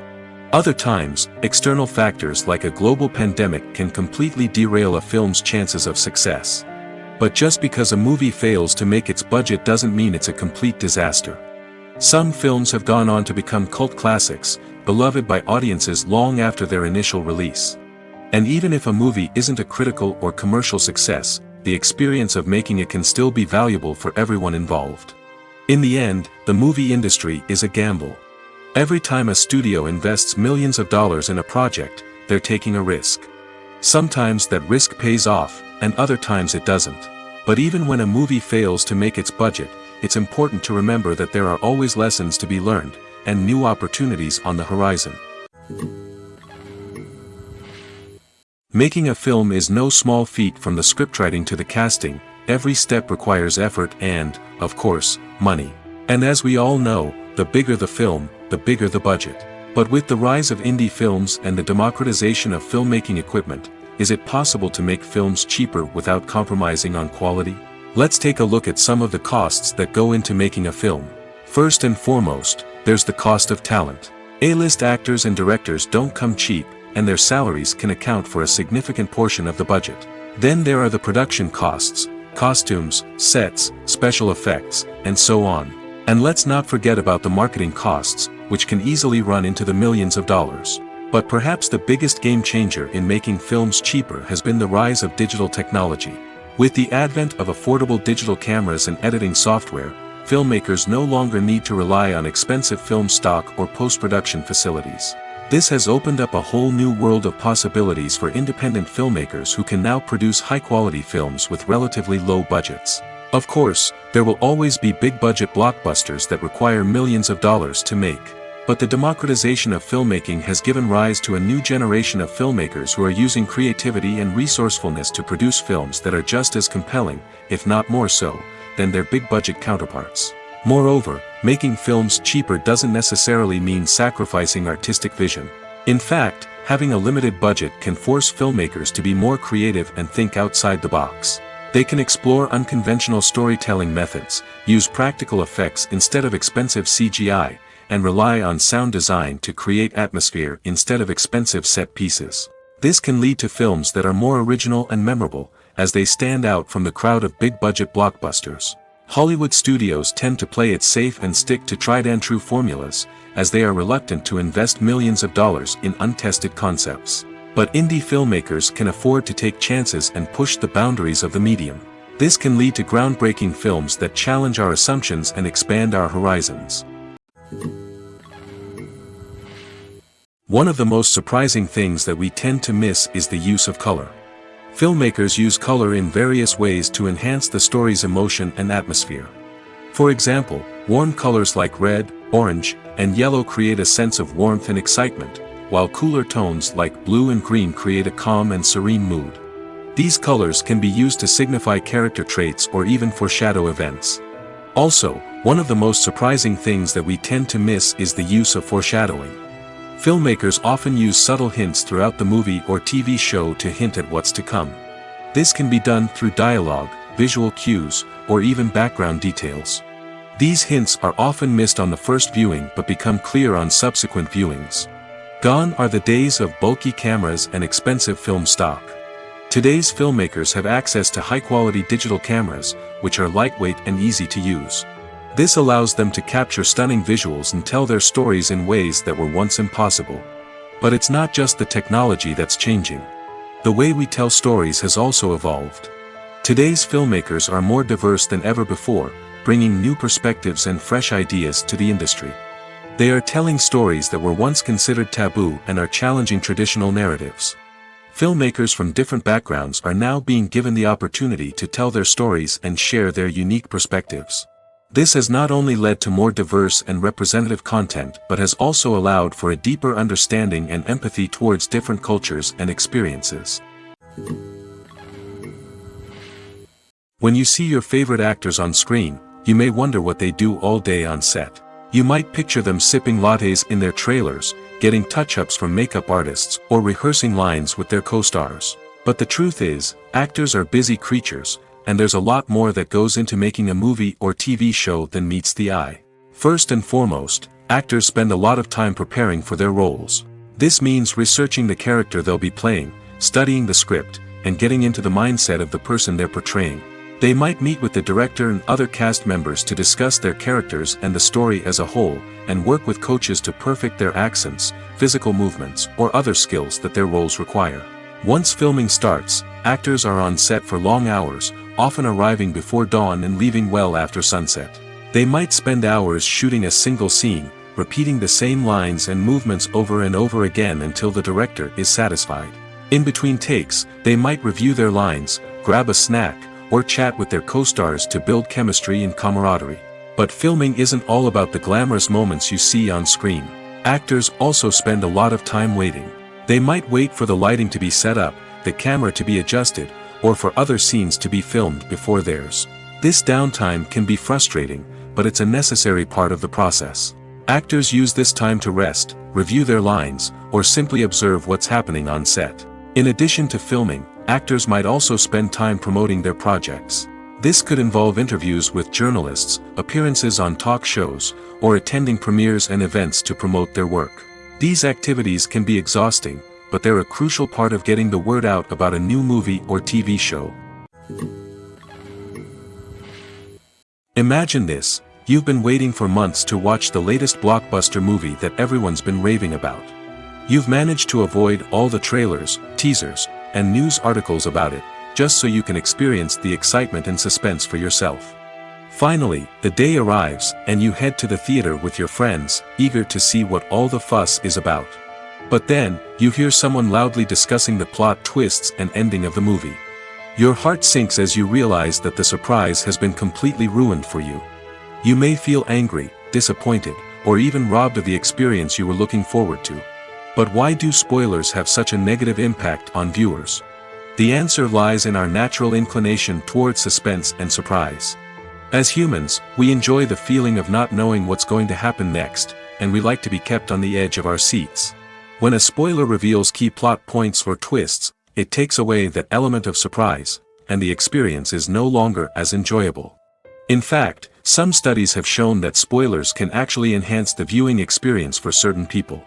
[SPEAKER 2] Other times, external factors like a global pandemic can completely derail a film's chances of success. But just because a movie fails to make its budget doesn't mean it's a complete disaster. Some films have gone on to become cult classics, beloved by audiences long after their initial release. And even if a movie isn't a critical or commercial success, the experience of making it can still be valuable for everyone involved. In the end, the movie industry is a gamble. Every time a studio invests millions of dollars in a project, they're taking a risk. Sometimes that risk pays off, and other times it doesn't. But even when a movie fails to make its budget, it's important to remember that there are always lessons to be learned, and new opportunities on the horizon. Making a film is no small feat. From the scriptwriting to the casting, every step requires effort and, of course, money. And as we all know, the bigger the film, the bigger the budget. But with the rise of indie films and the democratization of filmmaking equipment, is it possible to make films cheaper without compromising on quality? Let's take a look at some of the costs that go into making a film. First and foremost, there's the cost of talent. A-list actors and directors don't come cheap, and their salaries can account for a significant portion of the budget. Then there are the production costs, costumes, sets, special effects, and so on. And let's not forget about the marketing costs, which can easily run into the millions of dollars. But perhaps the biggest game changer in making films cheaper has been the rise of digital technology. With the advent of affordable digital cameras and editing software, filmmakers no longer need to rely on expensive film stock or post-production facilities. This has opened up a whole new world of possibilities for independent filmmakers who can now produce high-quality films with relatively low budgets. Of course, there will always be big-budget blockbusters that require millions of dollars to make. But the democratization of filmmaking has given rise to a new generation of filmmakers who are using creativity and resourcefulness to produce films that are just as compelling, if not more so, than their big-budget counterparts. Moreover, making films cheaper doesn't necessarily mean sacrificing artistic vision. In fact, having a limited budget can force filmmakers to be more creative and think outside the box. They can explore unconventional storytelling methods, use practical effects instead of expensive CGI, and rely on sound design to create atmosphere instead of expensive set pieces. This can lead to films that are more original and memorable, as they stand out from the crowd of big-budget blockbusters. Hollywood studios tend to play it safe and stick to tried-and-true formulas, as they are reluctant to invest millions of dollars in untested concepts. But indie filmmakers can afford to take chances and push the boundaries of the medium. This can lead to groundbreaking films that challenge our assumptions and expand our horizons. One of the most surprising things that we tend to miss is the use of color. Filmmakers use color in various ways to enhance the story's emotion and atmosphere. For example, warm colors like red, orange, and yellow create a sense of warmth and excitement, while cooler tones like blue and green create a calm and serene mood. These colors can be used to signify character traits or even foreshadow events. Also, one of the most surprising things that we tend to miss is the use of foreshadowing. Filmmakers often use subtle hints throughout the movie or TV show to hint at what's to come. This can be done through dialogue, visual cues, or even background details. These hints are often missed on the first viewing but become clear on subsequent viewings. Gone are the days of bulky cameras and expensive film stock. Today's filmmakers have access to high-quality digital cameras, which are lightweight and easy to use. This allows them to capture stunning visuals and tell their stories in ways that were once impossible. But it's not just the technology that's changing. The way we tell stories has also evolved. Today's filmmakers are more diverse than ever before, bringing new perspectives and fresh ideas to the industry. They are telling stories that were once considered taboo and are challenging traditional narratives. Filmmakers from different backgrounds are now being given the opportunity to tell their stories and share their unique perspectives. This has not only led to more diverse and representative content but has also allowed for a deeper understanding and empathy towards different cultures and experiences. When you see your favorite actors on screen, you may wonder what they do all day on set. You might picture them sipping lattes in their trailers, getting touch-ups from makeup artists, or rehearsing lines with their co-stars. But the truth is, actors are busy creatures, and there's a lot more that goes into making a movie or TV show than meets the eye. First and foremost, actors spend a lot of time preparing for their roles. This means researching the character they'll be playing, studying the script, and getting into the mindset of the person they're portraying. They might meet with the director and other cast members to discuss their characters and the story as a whole, and work with coaches to perfect their accents, physical movements, or other skills that their roles require. Once filming starts, actors are on set for long hours, often arriving before dawn and leaving well after sunset. They might spend hours shooting a single scene, repeating the same lines and movements over and over again until the director is satisfied. In between takes, they might review their lines, grab a snack, or chat with their co-stars to build chemistry and camaraderie. But filming isn't all about the glamorous moments you see on screen. Actors also spend a lot of time waiting. They might wait for the lighting to be set up, the camera to be adjusted, or for other scenes to be filmed before theirs. This downtime can be frustrating, but it's a necessary part of the process. Actors use this time to rest, review their lines, or simply observe what's happening on set. In addition to filming, actors might also spend time promoting their projects. This could involve interviews with journalists, appearances on talk shows, or attending premieres and events to promote their work. These activities can be exhausting, but they're a crucial part of getting the word out about a new movie or TV show. Imagine this: you've been waiting for months to watch the latest blockbuster movie that everyone's been raving about. You've managed to avoid all the trailers, teasers, and news articles about it, just so you can experience the excitement and suspense for yourself. Finally, the day arrives, and you head to the theater with your friends, eager to see what all the fuss is about. But then, you hear someone loudly discussing the plot twists and ending of the movie. Your heart sinks as you realize that the surprise has been completely ruined for you. You may feel angry, disappointed, or even robbed of the experience you were looking forward to. But why do spoilers have such a negative impact on viewers? The answer lies in our natural inclination toward suspense and surprise. As humans, we enjoy the feeling of not knowing what's going to happen next, and we like to be kept on the edge of our seats. When a spoiler reveals key plot points or twists, it takes away that element of surprise, and the experience is no longer as enjoyable. In fact, some studies have shown that spoilers can actually enhance the viewing experience for certain people.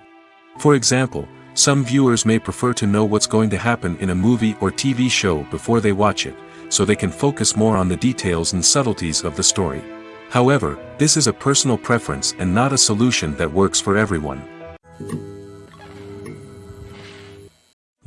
[SPEAKER 2] For example, some viewers may prefer to know what's going to happen in a movie or TV show before they watch it, so they can focus more on the details and subtleties of the story. However, this is a personal preference and not a solution that works for everyone.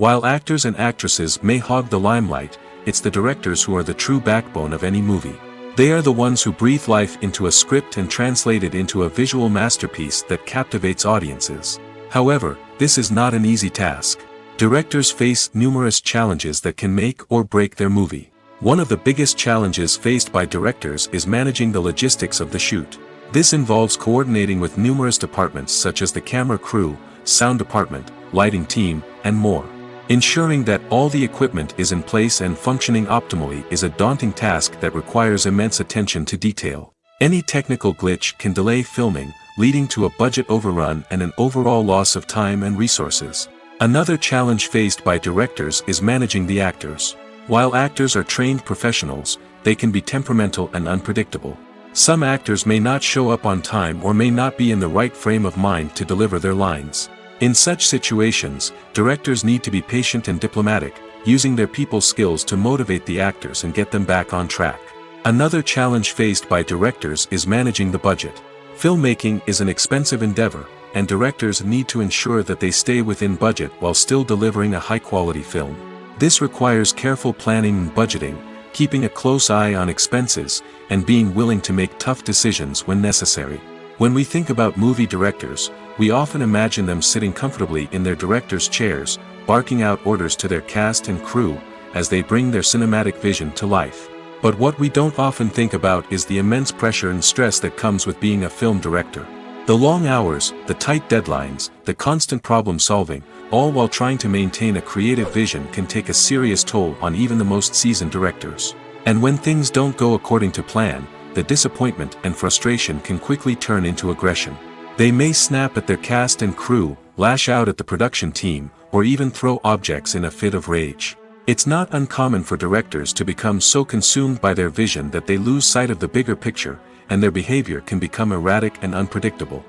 [SPEAKER 2] While actors and actresses may hog the limelight, it's the directors who are the true backbone of any movie. They are the ones who breathe life into a script and translate it into a visual masterpiece that captivates audiences. However, this is not an easy task. Directors face numerous challenges that can make or break their movie. One of the biggest challenges faced by directors is managing the logistics of the shoot. This involves coordinating with numerous departments such as the camera crew, sound department, lighting team, and more. Ensuring that all the equipment is in place and functioning optimally is a daunting task that requires immense attention to detail. Any technical glitch can delay filming, leading to a budget overrun and an overall loss of time and resources. Another challenge faced by directors is managing the actors. While actors are trained professionals, they can be temperamental and unpredictable. Some actors may not show up on time or may not be in the right frame of mind to deliver their lines. In such situations, directors need to be patient and diplomatic, using their people skills to motivate the actors and get them back on track. Another challenge faced by directors is managing the budget. Filmmaking is an expensive endeavor, and directors need to ensure that they stay within budget while still delivering a high-quality film. This requires careful planning and budgeting, keeping a close eye on expenses, and being willing to make tough decisions when necessary. When we think about movie directors, we often imagine them sitting comfortably in their director's chairs, barking out orders to their cast and crew, as they bring their cinematic vision to life. But what we don't often think about is the immense pressure and stress that comes with being a film director. The long hours, the tight deadlines, the constant problem solving, all while trying to maintain a creative vision can take a serious toll on even the most seasoned directors. And when things don't go according to plan, the disappointment and frustration can quickly turn into aggression. They may snap at their cast and crew, lash out at the production team, or even throw objects in a fit of rage. It's not uncommon for directors to become so consumed by their vision that they lose sight of the bigger picture, and their behavior can become erratic and unpredictable.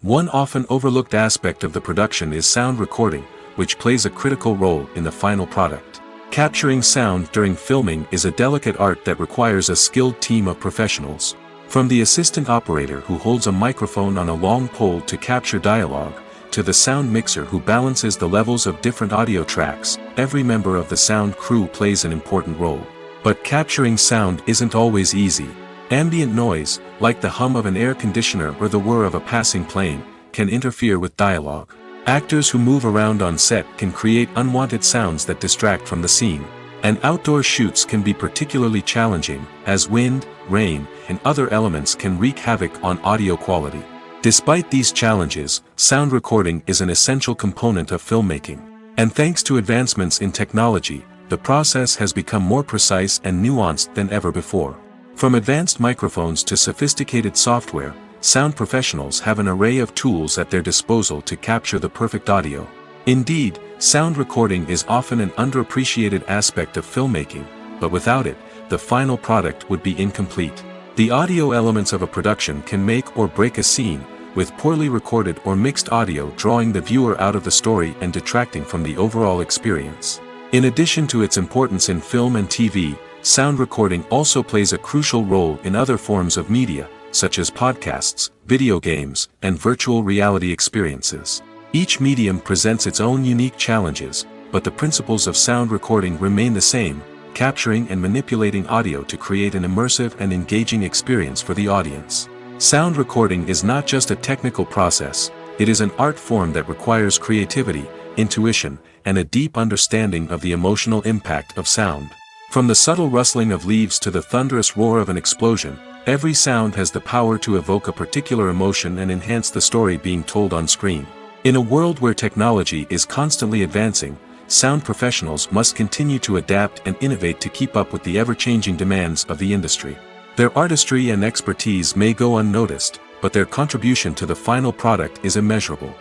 [SPEAKER 2] One often overlooked aspect of the production is sound recording, which plays a critical role in the final product. Capturing sound during filming is a delicate art that requires a skilled team of professionals. From the assistant operator who holds a microphone on a long pole to capture dialogue, to the sound mixer who balances the levels of different audio tracks, every member of the sound crew plays an important role. But capturing sound isn't always easy. Ambient noise, like the hum of an air conditioner or the whir of a passing plane, can interfere with dialogue. Actors who move around on set can create unwanted sounds that distract from the scene. And outdoor shoots can be particularly challenging, as wind, rain, and other elements can wreak havoc on audio quality. Despite these challenges, sound recording is an essential component of filmmaking. And thanks to advancements in technology, the process has become more precise and nuanced than ever before. From advanced microphones to sophisticated software, sound professionals have an array of tools at their disposal to capture the perfect audio. Indeed, sound recording is often an underappreciated aspect of filmmaking, but without it, the final product would be incomplete. The audio elements of a production can make or break a scene, with poorly recorded or mixed audio drawing the viewer out of the story and detracting from the overall experience. In addition to its importance in film and TV, sound recording also plays a crucial role in other forms of media, such as podcasts, video games, and virtual reality experiences. Each medium presents its own unique challenges, but the principles of sound recording remain the same, capturing and manipulating audio to create an immersive and engaging experience for the audience. Sound recording is not just a technical process, it is an art form that requires creativity, intuition, and a deep understanding of the emotional impact of sound. From the subtle rustling of leaves to the thunderous roar of an explosion, every sound has the power to evoke a particular emotion and enhance the story being told on screen. In a world where technology is constantly advancing, sound professionals must continue to adapt and innovate to keep up with the ever-changing demands of the industry. Their artistry and expertise may go unnoticed, but their contribution to the final product is immeasurable.